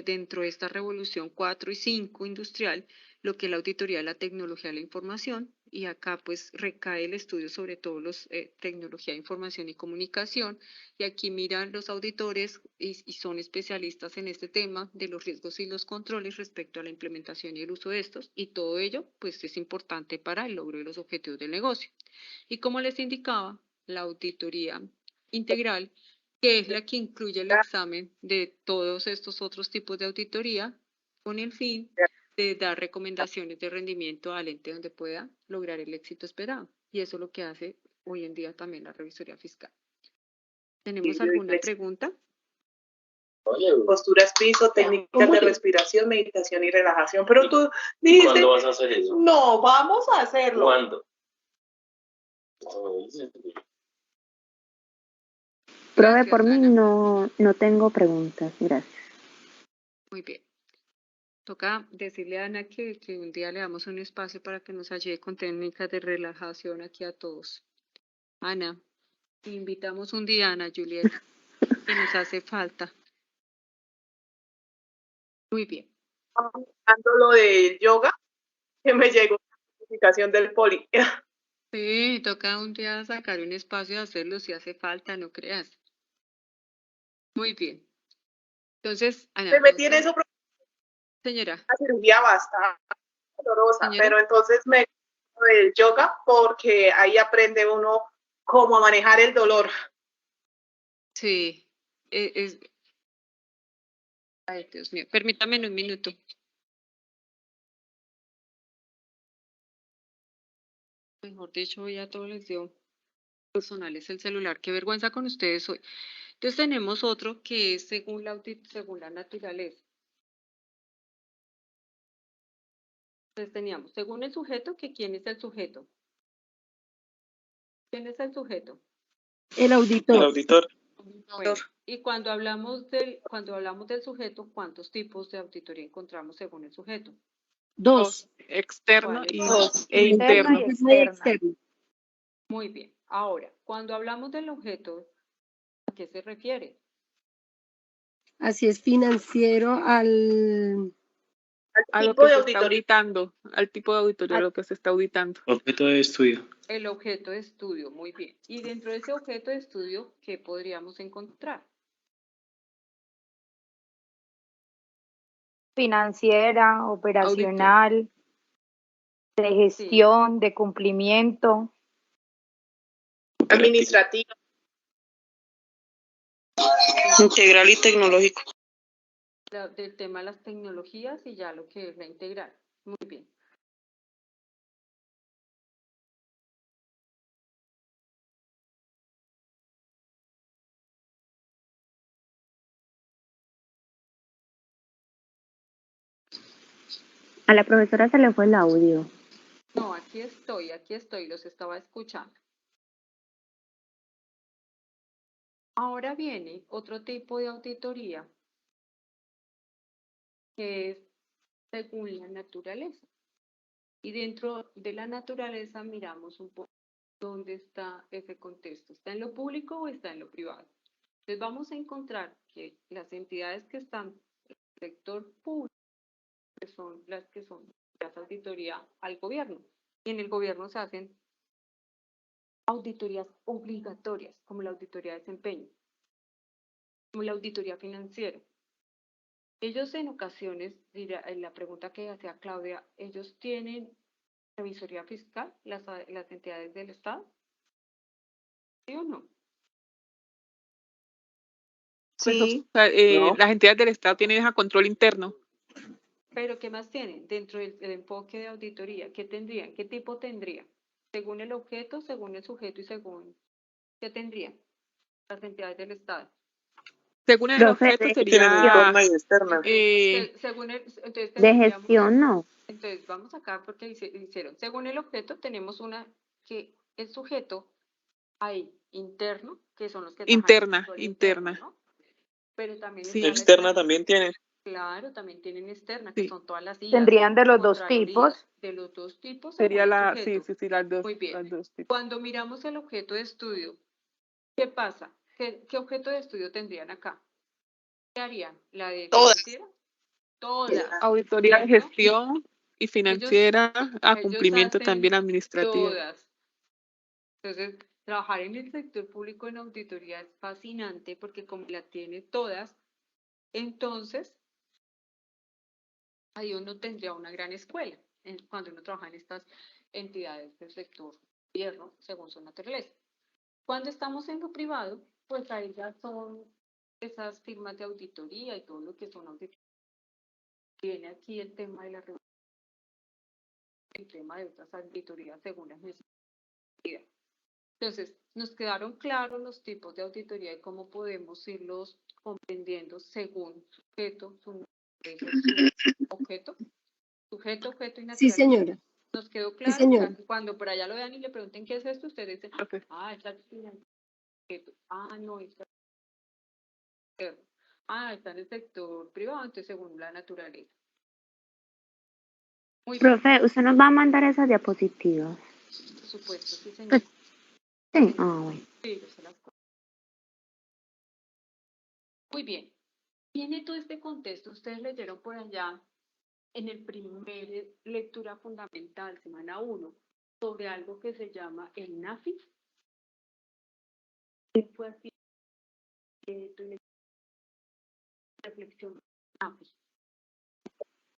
dentro de esta revolución 4 y 5 industrial, lo que es la auditoría de la tecnología de la información, y acá pues recae el estudio sobre todo los tecnología de información y comunicación, y aquí miran los auditores y son especialistas en este tema de los riesgos y los controles respecto a la implementación y el uso de estos, y todo ello pues es importante para el logro de los objetivos del negocio. Y como les indicaba, la auditoría integral, que es la que incluye el examen de todos estos otros tipos de auditoría, con el fin de dar recomendaciones de rendimiento al ente donde pueda lograr el éxito esperado. Y eso es lo que hace hoy en día también la revisoría fiscal. ¿Tenemos alguna pregunta? Posturas piso, técnicas de respiración, meditación y relajación. Pero tú dijiste... ¿Cuándo vas a hacer eso? No, vamos a hacerlo. ¿Cuándo? Profe, por mí no tengo preguntas, gracias. Muy bien. Toca decirle a Ana que un día le damos un espacio para que nos ayude con técnicas de relajación aquí a todos. Ana, invitamos un día a Ana Juliet, que nos hace falta. Muy bien. Hablando lo del yoga, que me llegó la notificación del poli. Sí, toca un día sacar un espacio de hacerlo si hace falta, no creas. Muy bien. Entonces, Ana. Se me tiene eso. Señora. Una cirugía bastante dolorosa, pero entonces me del yoga porque ahí aprende uno cómo manejar el dolor. Sí, Ay, Dios mío, permítame un minuto. Mejor dicho, ya todo les dio personales el celular. Qué vergüenza con ustedes hoy. Entonces tenemos otro que es según la naturaleza. Entonces teníamos, según el sujeto, que ¿quién es el sujeto? ¿Quién es el sujeto? El auditor. El auditor. Bueno, y cuando hablamos del sujeto, ¿cuántos tipos de auditoría encontramos según el sujeto? Dos. Externo ¿Cuáles? e interno. Interno y externo. Muy bien. Ahora, cuando hablamos del objeto, ¿a qué se refiere? Así es, financiero al A lo tipo que de se está auditoría. auditando, al tipo de auditoría, a lo que se está auditando. Objeto de estudio. El objeto de estudio, muy bien. Y dentro de ese objeto de estudio, ¿qué podríamos encontrar? Financiera, operacional, de gestión, de cumplimiento. Administrativo. Integral y tecnológico. Del tema de las tecnologías y ya lo que es la integral. Muy bien. A la profesora se le fue el audio. No, aquí estoy, los estaba escuchando. Ahora viene otro tipo de auditoría que es según la naturaleza. Y dentro de la naturaleza miramos un poco dónde está ese contexto. ¿Está en lo público o está en lo privado? Entonces vamos a encontrar que las entidades que están en el sector público que son las que son las auditoría al gobierno. Y en el gobierno se hacen auditorías obligatorias, como la auditoría de desempeño, como la auditoría financiera. Ellos en ocasiones, en la pregunta que hacía Claudia, ¿ellos tienen revisoría fiscal, las entidades del Estado? ¿Sí o no? Pues, Sí. o sea, No. las entidades del Estado tienen a control interno. Pero ¿qué más tienen dentro del enfoque de auditoría? ¿Qué tendrían? ¿Qué tipo tendría? Según el objeto, según el sujeto y según... ¿Qué tendrían las entidades del Estado? Según el Profe, objeto de Tienen sería interna y externa. Según entonces de tendríamos... gestión no. Entonces vamos acá porque hicieron. Según el objeto tenemos una que el sujeto hay interno, que son los que trabajan en el sector interno, interna. ¿no? Pero también Sí. está la Externa también tienen. Claro, también tienen externa, que Sí. son todas las IAS, Tendrían de los dos Contralorías, tipos. de los dos tipos Sería según el la, sujeto. sí, las dos. Muy bien. Las dos tipos. Cuando miramos el objeto de estudio, ¿qué pasa? ¿Qué objeto de estudio tendrían acá? ¿Qué harían? ¿La de Todas. financiera? Todas. Auditoría de ¿cierto? gestión y financiera, a ellos cumplimiento hacen también administrativo. Todas. Entonces, trabajar en el sector público en auditoría es fascinante porque como la tiene todas, entonces ahí uno tendría una gran escuela cuando uno trabaja en estas entidades del sector gobierno según su naturaleza. Cuando estamos en lo privado, pues ahí ya son esas firmas de auditoría y todo lo que son auditorías. Viene aquí el tema de el tema de otras auditorías según las necesidades. Entonces, nos quedaron claros los tipos de auditoría y cómo podemos irlos comprendiendo según sujeto, su objeto, objeto y naturaleza. Sí, señora. Nos quedó Sí, claro. señora. O sea, cuando por allá lo vean y le pregunten qué es esto, ustedes dicen, Ok. está en el objeto. No, está está en el sector privado, entonces según la naturaleza. Muy bien, Profe, ¿usted nos va a mandar esas diapositivas? por supuesto, sí, señor. Sí. Ah, bueno. Sí, yo se las pongo. Muy bien. Viene todo este contexto, ustedes leyeron por allá en el primer lectura fundamental, semana 1, sobre algo que se llama el NAFI. Fue así, reflexión NAFI.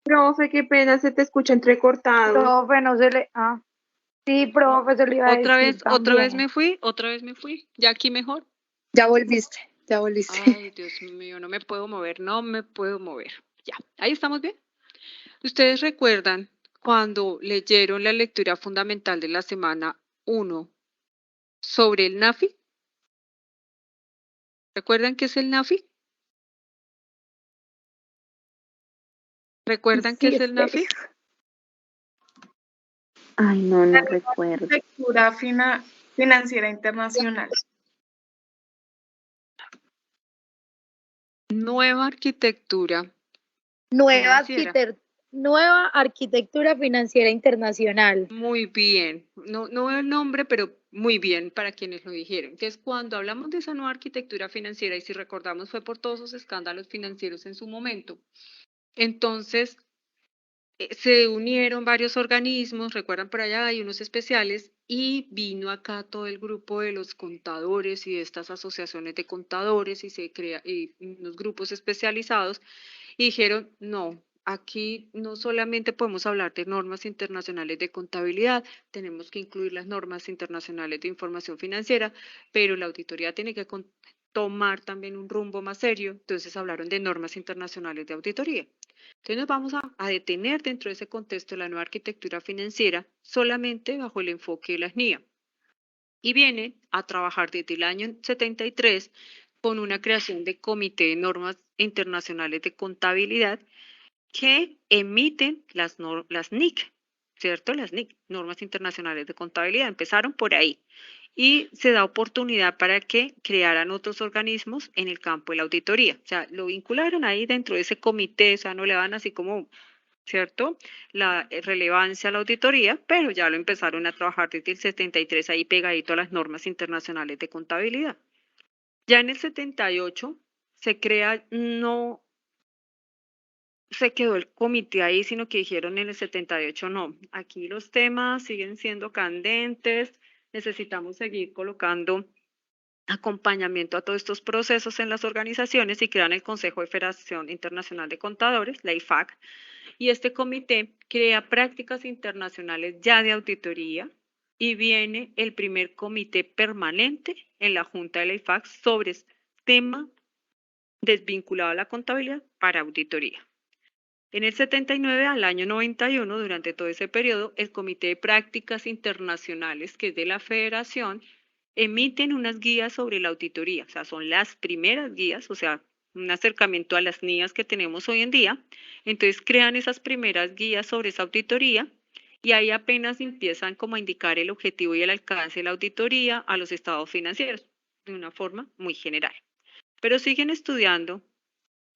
Profe, qué pena, se te escucha entrecortado. Profe, no se le... Sí, profe, se le iba a decir Otra vez también. me fui, ya aquí mejor. Ya volviste. Ya volviste. Ay, Dios mío, no me puedo mover, no me puedo mover. Ya, ahí estamos bien. ¿Ustedes recuerdan cuando leyeron la lectura fundamental de la semana 1 sobre el NAFI? ¿Recuerdan qué es el NAFI? ¿Recuerdan qué Sí, es el NAFI? Ay, no recuerdo. Arquitectura financiera internacional. Nueva arquitectura Nueva, financiera. nueva arquitectura financiera internacional. Muy bien. No, no veo el nombre, pero muy bien para quienes lo dijeron. Entonces, cuando hablamos de esa nueva arquitectura financiera, y si recordamos, fue por todos los escándalos financieros en su momento. Entonces, se unieron varios organismos, recuerdan por allá, hay unos especiales, y vino acá todo el grupo de los contadores y de estas asociaciones de contadores y se crea unos grupos especializados y dijeron, no, aquí no solamente podemos hablar de normas internacionales de contabilidad, tenemos que incluir las normas internacionales de información financiera, pero la auditoría tiene que tomar también un rumbo más serio, entonces hablaron de normas internacionales de auditoría. Entonces nos vamos a detener dentro de ese contexto de la nueva arquitectura financiera solamente bajo el enfoque de la SNIA. Y viene a trabajar desde el año 73 con una creación de comité de normas internacionales de contabilidad que emiten las NIC, ¿cierto? Las NIC, normas internacionales de contabilidad, empezaron por ahí. Y se da oportunidad para que crearan otros organismos en el campo de la auditoría. O sea, lo vincularon ahí dentro de ese comité, o sea, no le dan así como, ¿cierto? La relevancia a la auditoría, pero ya lo empezaron a trabajar desde el 73 ahí pegadito a las normas internacionales de contabilidad. Ya en el 78 se crea, no se quedó el comité ahí, sino que dijeron en el 78 no, aquí los temas siguen siendo candentes, necesitamos seguir colocando acompañamiento a todos estos procesos en las organizaciones y crean el Consejo de Federación Internacional de Contadores, la IFAC, y este comité crea prácticas internacionales ya de auditoría y viene el primer comité permanente en la Junta de la IFAC sobre este tema desvinculado a la contabilidad para auditoría. En el 79 al año 91, durante todo ese periodo, el Comité de Prácticas Internacionales, que es de la Federación, emiten unas guías sobre la auditoría, o sea, son las primeras guías, o sea, un acercamiento a las NIAs que tenemos hoy en día. Entonces crean esas primeras guías sobre esa auditoría y ahí apenas empiezan como a indicar el objetivo y el alcance de la auditoría a los estados financieros, de una forma muy general. Pero siguen estudiando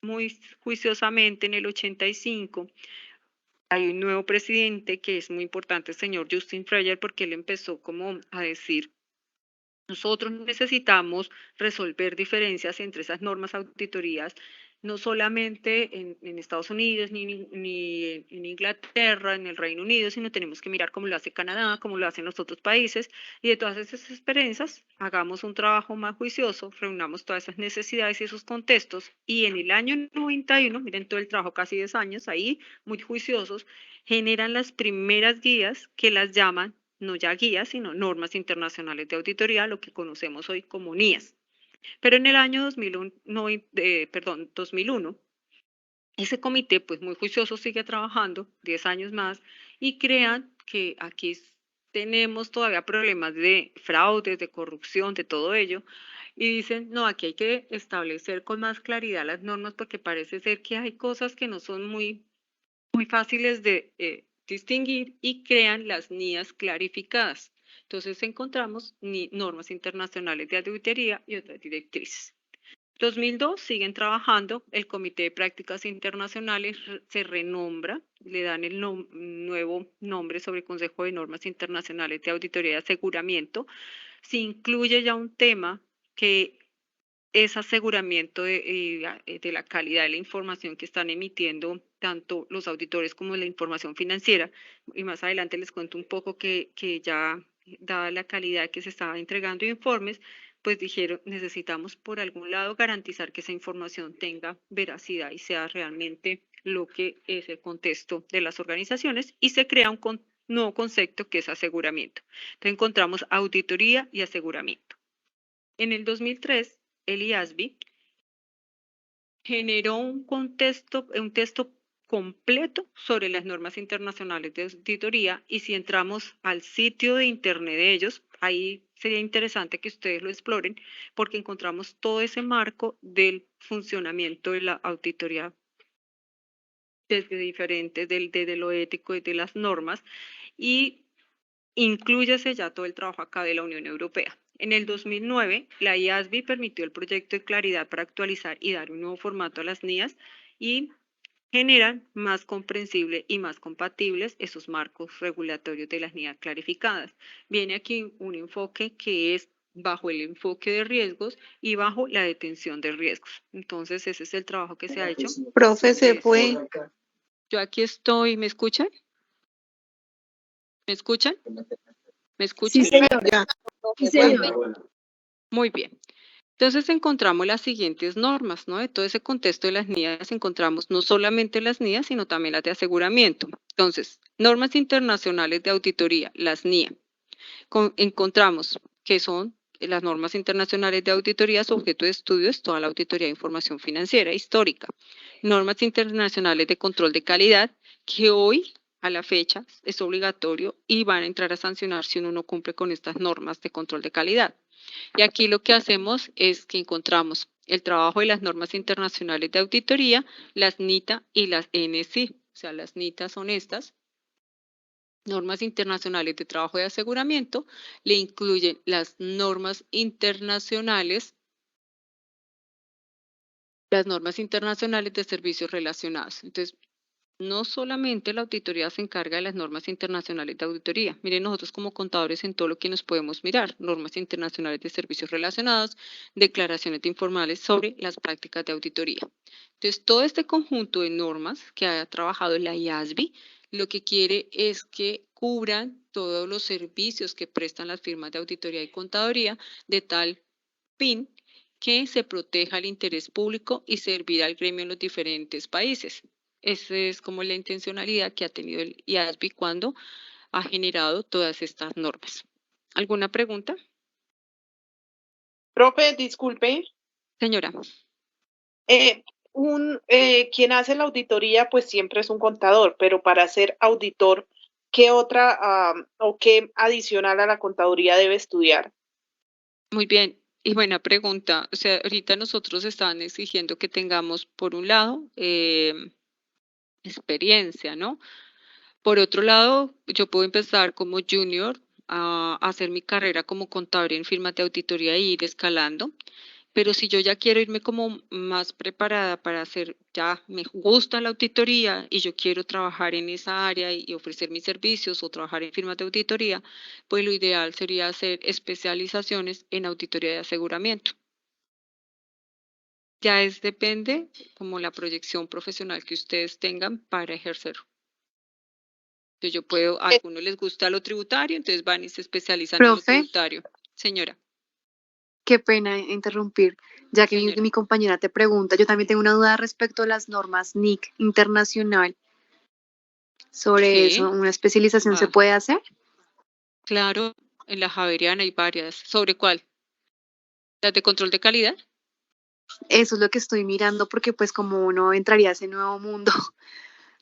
muy juiciosamente en el 85. Hay un nuevo presidente que es muy importante, el señor Justin Freyer, porque él empezó como a decir, nosotros necesitamos resolver diferencias entre esas normas auditorías, no solamente en Estados Unidos, ni en Inglaterra, en el Reino Unido, sino tenemos que mirar cómo lo hace Canadá, cómo lo hacen los otros países, y de todas esas experiencias, hagamos un trabajo más juicioso, reunamos todas esas necesidades y esos contextos, y en el año 91, miren todo el trabajo, casi 10 años ahí, muy juiciosos, generan las primeras guías que las llaman no ya guías, sino normas internacionales de auditoría, lo que conocemos hoy como NIAS. Pero en el año 2001, ese comité, pues muy juicioso, sigue trabajando 10 años más y crean que aquí tenemos todavía problemas de fraudes, de corrupción, de todo ello. Y dicen, no, aquí hay que establecer con más claridad las normas porque parece ser que hay cosas que no son muy fáciles de distinguir y crean las NIAs clarificadas. Entonces encontramos normas internacionales de auditoría y otras directrices. 2002 siguen trabajando, el Comité de Prácticas Internacionales se renombra, le dan el nuevo nombre sobre el Consejo de Normas Internacionales de Auditoría y Aseguramiento. Se incluye ya un tema que es aseguramiento de la calidad de la información que están emitiendo tanto los auditores como la información financiera. Y más adelante les cuento un poco que ya, dada la calidad que se estaba entregando informes, pues dijeron, necesitamos por algún lado garantizar que esa información tenga veracidad y sea realmente lo que es el contexto de las organizaciones y se crea un nuevo concepto que es aseguramiento. Entonces encontramos auditoría y aseguramiento. En el 2003 el IASB, generó un texto completo sobre las normas internacionales de auditoría, y si entramos al sitio de internet de ellos, ahí sería interesante que ustedes lo exploren porque encontramos todo ese marco del funcionamiento de la auditoría desde diferentes, desde lo ético y de las normas, y inclúyase ya todo el trabajo acá de la Unión Europea. En el 2009, la IASB permitió el proyecto de claridad para actualizar y dar un nuevo formato a las NIAs y generan más comprensible y más compatibles esos marcos regulatorios de las NIAs clarificadas. Viene aquí un enfoque que es bajo el enfoque de riesgos y bajo la detención de riesgos. Entonces, ese es el trabajo que se ha hecho. Profe, se fue. Yo aquí estoy, ¿me escuchan? ¿Me escuchan? ¿Me escuchan? Sí, señora. Ya. Sí, señora. Muy bien. Entonces encontramos las siguientes normas, ¿no? De todo ese contexto de las NIAs encontramos no solamente las NIAs, sino también las de aseguramiento. Entonces, normas internacionales de auditoría, las NIA. Encontramos que son las normas internacionales de auditoría, su objeto de estudio es toda la auditoría de información financiera histórica. Normas internacionales de control de calidad, que hoy a la fecha es obligatorio y van a entrar a sancionar si uno no cumple con estas normas de control de calidad. Y aquí lo que hacemos es que encontramos el trabajo de las normas internacionales de auditoría, las NITA y las NSI. O sea, las NITA son estas, normas internacionales de trabajo de aseguramiento, le incluyen las normas internacionales de servicios relacionados. Entonces, no solamente la auditoría se encarga de las normas internacionales de auditoría. Miren, nosotros como contadores en todo lo que nos podemos mirar, normas internacionales de servicios relacionados, declaraciones informales sobre las prácticas de auditoría. Entonces, todo este conjunto de normas que ha trabajado la IASB, lo que quiere es que cubran todos los servicios que prestan las firmas de auditoría y contaduría de tal fin que se proteja el interés público y servir al gremio en los diferentes países. Esa es como la intencionalidad que ha tenido el IASB cuando ha generado todas estas normas. ¿Alguna pregunta? Profe, disculpe. Señora. Quien hace la auditoría, pues siempre es un contador, pero para ser auditor, ¿qué otra o qué adicional a la contaduría debe estudiar? Muy bien. Y buena pregunta. O sea, ahorita nosotros estaban exigiendo que tengamos, por un lado, experiencia, ¿no? Por otro lado, yo puedo empezar como junior a hacer mi carrera como contador en firmas de auditoría e ir escalando. Pero si yo ya quiero irme como más preparada para hacer, ya me gusta la auditoría y yo quiero trabajar en esa área y ofrecer mis servicios o trabajar en firmas de auditoría, pues lo ideal sería hacer especializaciones en auditoría de aseguramiento. Ya depende como la proyección profesional que ustedes tengan para ejercer. Entonces yo puedo, a algunos les gusta lo tributario, entonces van y se especializan en lo tributario. Señora. Qué pena interrumpir, ya que mi compañera te pregunta, yo también tengo una duda respecto a las normas NIC internacional. Sobre eso, ¿una especialización se puede hacer? Claro, en la Javeriana hay varias. ¿Sobre cuál? ¿Las de control de calidad? Eso es lo que estoy mirando, porque pues como uno entraría a ese nuevo mundo,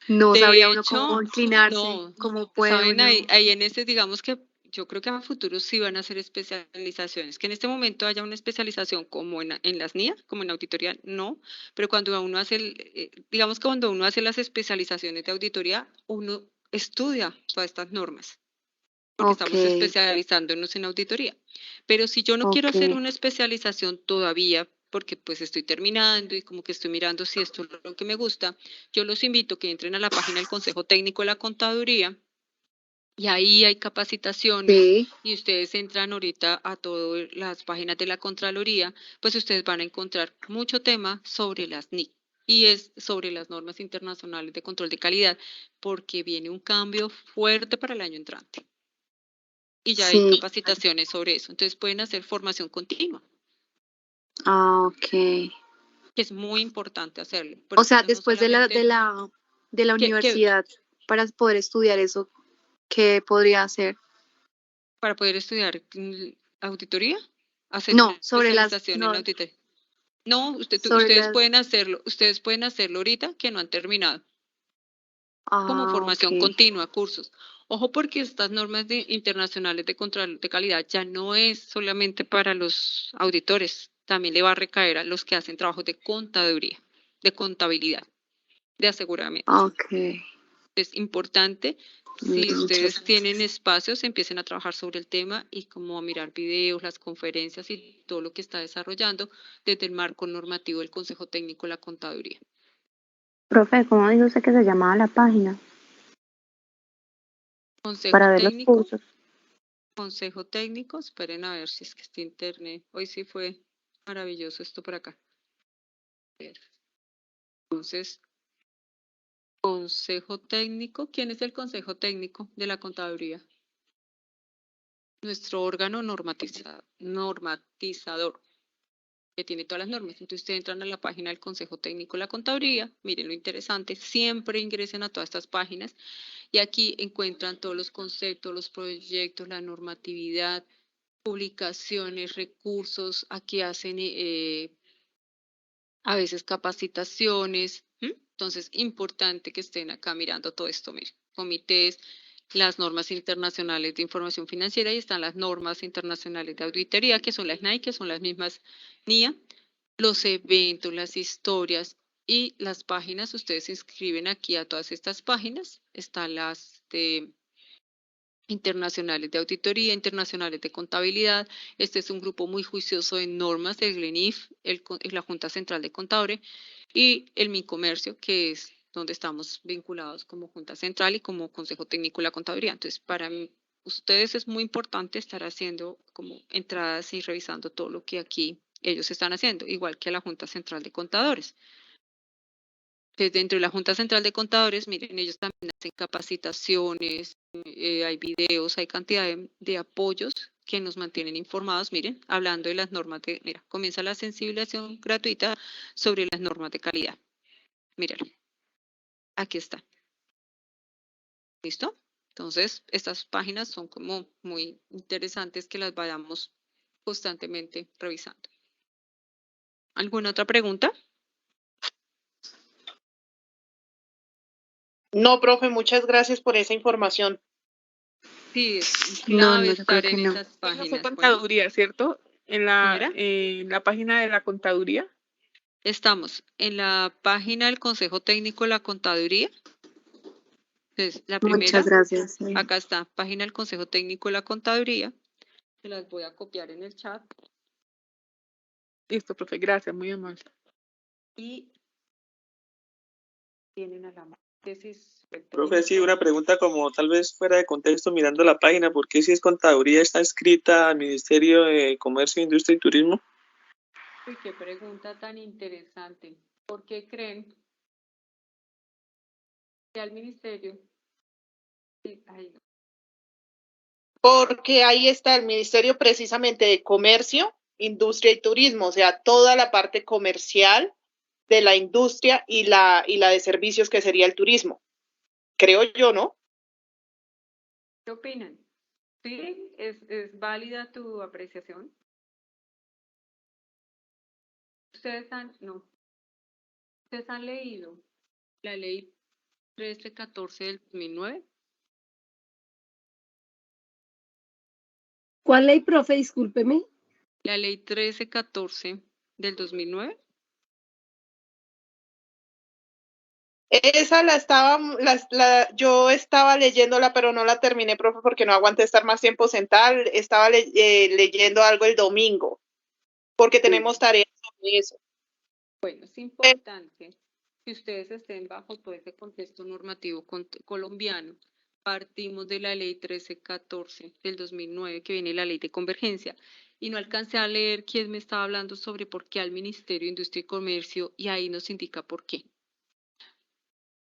no de sabría hecho, uno cómo inclinarse, no, cómo puede saben, uno... ahí en ese, digamos que yo creo que a futuro sí van a hacer especializaciones. Que en este momento haya una especialización como en las NIA, como en auditoría, no. Pero cuando uno hace, digamos que cuando uno hace las especializaciones de auditoría, uno estudia todas estas normas. Porque estamos especializándonos en auditoría. Pero si yo no quiero hacer una especialización todavía, porque pues estoy terminando y como que estoy mirando si esto es lo que me gusta, yo los invito a que entren a la página del Consejo Técnico de la Contaduría y ahí hay capacitaciones y ustedes entran ahorita a todas las páginas de la Contraloría, pues ustedes van a encontrar mucho tema sobre las NIC y es sobre las normas internacionales de control de calidad, porque viene un cambio fuerte para el año entrante. Y ya hay capacitaciones sobre eso. Entonces pueden hacer formación continua. Ah, ok. Que es muy importante hacerlo. O sea, después de la universidad, para poder estudiar eso, ¿qué podría hacer? Para poder estudiar auditoría, hacer no, una sobre especialización en auditoría. No, Sobre ustedes las... pueden hacerlo ahorita que no han terminado. Como Ah, formación ok. continua, cursos. Ojo porque estas normas internacionales de control de calidad ya no es solamente para los auditores, también le va a recaer a los que hacen trabajos de contaduría, de contabilidad, de aseguramiento. Ok. Es importante, si ustedes tienen espacios, empiecen a trabajar sobre el tema y como a mirar videos, las conferencias y todo lo que está desarrollando desde el marco normativo del Consejo Técnico de la Contaduría. Profe, ¿cómo dijo usted que se llamaba la página? Consejo Para ver técnico, los cursos. Consejo técnico, esperen a ver si es que está internet. Hoy sí fue maravilloso esto por acá. Entonces, Consejo técnico, ¿quién es el Consejo técnico de la Contaduría? Nuestro órgano normatizador, que tiene todas las normas. Entonces, ustedes entran a la página del Consejo Técnico de la Contaduría, miren lo interesante, siempre ingresen a todas estas páginas y aquí encuentran todos los conceptos, los proyectos, la normatividad, publicaciones, recursos, aquí hacen a veces capacitaciones. Entonces, importante que estén acá mirando todo esto, miren, comités, las normas internacionales de información financiera y están las normas internacionales de auditoría, que son las NICE, que son las mismas NIA, los eventos, las historias y las páginas. Ustedes se inscriben aquí a todas estas páginas, están las de internacionales de auditoría, internacionales de contabilidad. Este es un grupo muy juicioso en normas del GLENIF, la Junta Central de Contadores, y el MinComercio, que es donde estamos vinculados como Junta Central y como Consejo Técnico de la Contaduría. Entonces, para ustedes es muy importante estar haciendo como entradas y revisando todo lo que aquí ellos están haciendo, igual que a la Junta Central de Contadores. Entonces, dentro de la Junta Central de Contadores, miren, ellos también hacen capacitaciones, hay videos, hay cantidad de apoyos que nos mantienen informados. Miren, hablando de las normas de, mira, comienza la sensibilización gratuita sobre las normas de calidad. Míralo, aquí está. ¿Listo? Entonces, estas páginas son como muy interesantes que las vayamos constantemente revisando. ¿Alguna otra pregunta? No, profe, muchas gracias por esa información. Sí, es No, clave no, yo creo estar que en no. esas Eso fue páginas. Bueno, contaduría, ¿cierto? señora, En la página de la contaduría. estamos en la página del Consejo Técnico de la Contaduría. Entonces, la primera, Muchas gracias. Sí. acá está, página del Consejo Técnico de la Contaduría. Se las voy a copiar en el chat. Listo, profe, gracias, muy amable. Y tienen a la mano. Profe, sí, una pregunta como tal vez fuera de contexto mirando la página, ¿por qué si es contaduría está escrita al Ministerio de Comercio, Industria y Turismo? Uy, qué pregunta tan interesante. ¿Por qué creen que al ministerio? Sí, ay, no. Porque ahí está el Ministerio precisamente de Comercio, Industria y Turismo, o sea, toda la parte comercial de la industria y la de servicios que sería el turismo. Creo yo, ¿no? ¿Qué opinan? ¿Sí? ¿Es válida tu apreciación? Ustedes han leído la ley 1314 del 2009. ¿Cuál ley, profe? Discúlpeme. La ley 1314 del 2009. Esa yo estaba leyéndola, pero no la terminé, profe, porque no aguanté estar más tiempo sentada. Estaba leyendo algo el domingo, porque tenemos tareas sobre eso. Bueno, es importante que ustedes estén bajo todo ese contexto normativo colombiano. Partimos de la ley 1314 del 2009, que viene la ley de convergencia, y no alcancé a leer quién me estaba hablando sobre por qué al Ministerio de Industria y Comercio, y ahí nos indica por qué.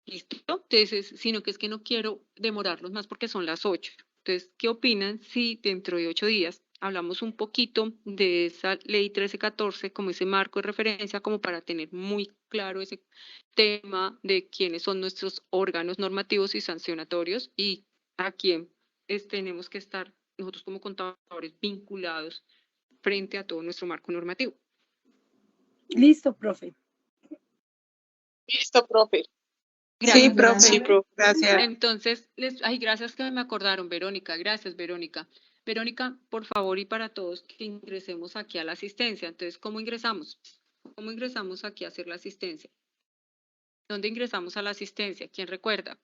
¿Listo? Entonces, sino que es que no quiero demorarlos más porque son las 8. Entonces, ¿qué opinan si dentro de 8 días hablamos un poquito de esa ley 1314 como ese marco de referencia, como para tener muy claro ese tema de quiénes son nuestros órganos normativos y sancionatorios y a quién tenemos que estar nosotros como contadores vinculados frente a todo nuestro marco normativo? Listo, profe. Listo, profe. Gracias. Sí, profe. Sí, profe. Gracias. Entonces, gracias que me acordaron, Verónica. Gracias, Verónica. Verónica, por favor, y para todos que ingresemos aquí a la asistencia. Entonces, ¿cómo ingresamos? ¿Cómo ingresamos aquí a hacer la asistencia? ¿Dónde ingresamos a la asistencia? ¿Quién recuerda?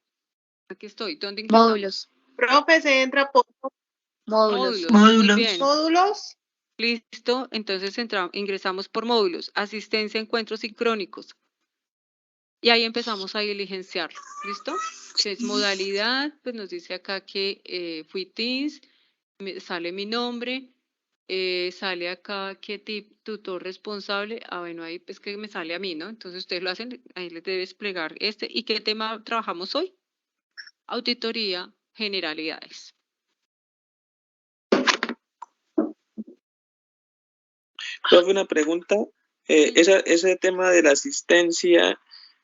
Aquí estoy. ¿Dónde ingresamos? Módulos. Profe, se entra por Módulos. Muy bien. módulos. Listo. Entonces, ingresamos por módulos. Asistencia, encuentros sincrónicos. Y ahí empezamos a diligenciar. ¿Listo? Entonces, modalidad, pues nos dice acá que fui Teams, sale mi nombre, sale acá que tutor responsable. Bueno, ahí pues que me sale a mí, ¿no? Entonces ustedes lo hacen, ahí les debe desplegar este. ¿Y qué tema trabajamos hoy? Auditoría, generalidades. Profe, una pregunta. Ese tema de la asistencia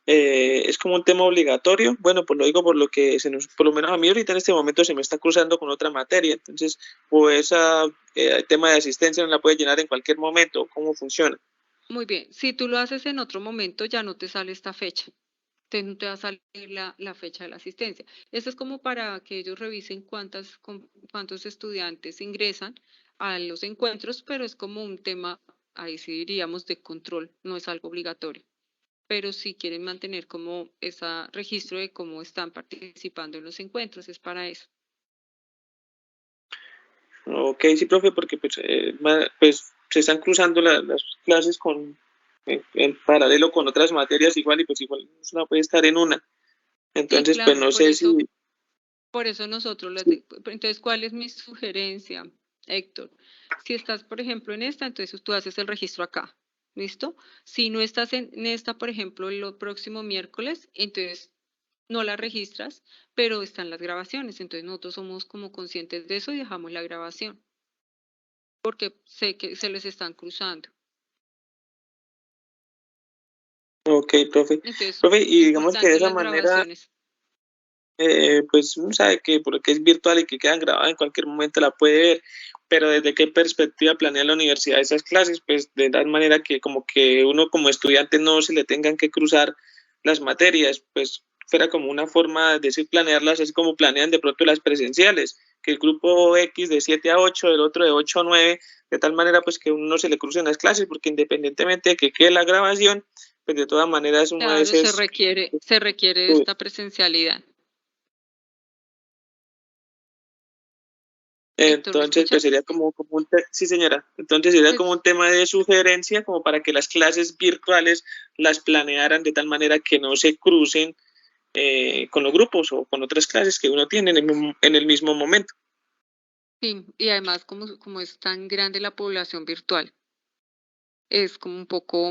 es como un tema obligatorio. Bueno, pues lo digo por lo que por lo menos a mí ahorita en este momento se me está cruzando con otra materia. Entonces, pues ese tema de asistencia no la puede llenar en cualquier momento. ¿Cómo funciona? Muy bien. Si tú lo haces en otro momento, ya no te sale esta fecha. Entonces no te va a salir la fecha de la asistencia. Esto es como para que ellos revisen cuántos estudiantes ingresan a los encuentros, pero es como un tema, ahí sí diríamos, de control, no es algo obligatorio. Pero si quieren mantener como ese registro de cómo están participando en los encuentros, es para eso. Ok, sí, profe, porque pues se están cruzando las clases en paralelo con otras materias igual y pues igual una puede estar en una. Entonces, claro, pues no sé si... Por eso nosotros entonces, ¿cuál es mi sugerencia, Héctor? Si estás, por ejemplo, en esta, entonces tú haces el registro acá, ¿listo? Si no estás en esta, por ejemplo, el próximo miércoles, entonces no la registras, pero están las grabaciones, entonces nosotros somos como conscientes de eso y dejamos la grabación, porque sé que se les están cruzando. Ok, profe. Entonces, Profe, y digamos que de esa las manera... grabaciones. Pues uno sabe que porque es virtual y que quedan grabadas en cualquier momento la puede ver, pero desde qué perspectiva planea la universidad esas clases, pues de tal manera que como que uno como estudiante no se le tengan que cruzar las materias, pues fuera como una forma de decir planearlas así como planean de pronto las presenciales, que el grupo X de 7 a 8, el otro de 8 a 9, de tal manera pues que uno no se le crucen las clases, porque independientemente de que quede la grabación, pues de todas maneras uno a Claro, veces... se requiere esta presencialidad. Entonces, pues sería como un sí, señora. Entonces sería como un tema de sugerencia, como para que las clases virtuales las planearan de tal manera que no se crucen con los grupos o con otras clases que uno tiene en el mismo momento. Sí, y además como es tan grande la población virtual, es como un poco,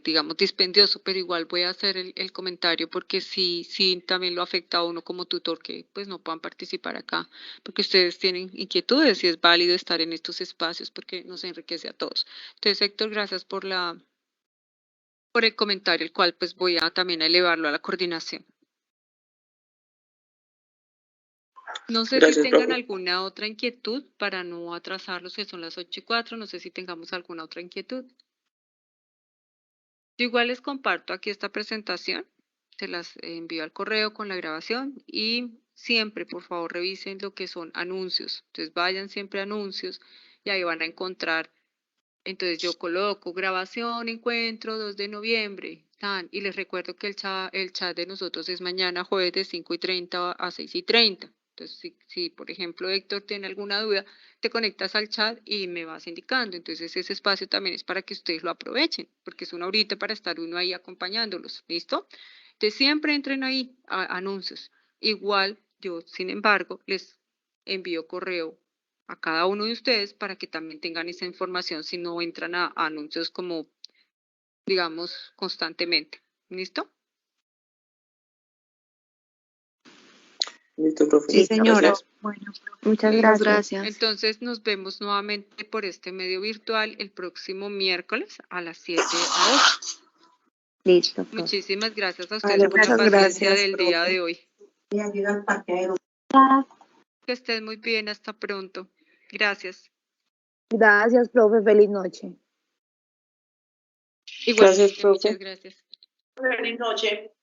digamos, dispendioso, pero igual voy a hacer el comentario porque sí también lo afecta a uno como tutor que pues no puedan participar acá, porque ustedes tienen inquietudes y es válido estar en estos espacios porque nos enriquece a todos. Entonces, Héctor, gracias por el comentario, el cual pues voy a también elevarlo a la coordinación. No sé si tengan alguna otra inquietud para no atrasarlos, que son las 8:04, no sé si tengamos alguna otra inquietud. Yo igual les comparto aquí esta presentación, se las envío al correo con la grabación y siempre, por favor, revisen lo que son anuncios. Entonces vayan siempre a anuncios y ahí van a encontrar. Entonces yo coloco grabación, encuentro 2 de noviembre, y les recuerdo que el chat de nosotros es mañana jueves de 5:30 a 6:30. Entonces, si por ejemplo Héctor tiene alguna duda, te conectas al chat y me vas indicando. Entonces ese espacio también es para que ustedes lo aprovechen, porque es una horita para estar uno ahí acompañándolos, ¿listo? Entonces siempre entren ahí a anuncios. Igual yo, sin embargo, les envío correo a cada uno de ustedes para que también tengan esa información si no entran a anuncios como, digamos, constantemente. ¿Listo? Listo, profe. Sí, señora. Bueno, muchas gracias. Entonces nos vemos nuevamente por este medio virtual el próximo miércoles a las 7 a 8. Listo. Profe. Muchísimas gracias a ustedes por la paciencia del día de hoy. Que estén muy bien, hasta pronto. Gracias. Gracias, profe. Feliz noche. Gracias, Igualmente, profe. muchas gracias. Feliz noche.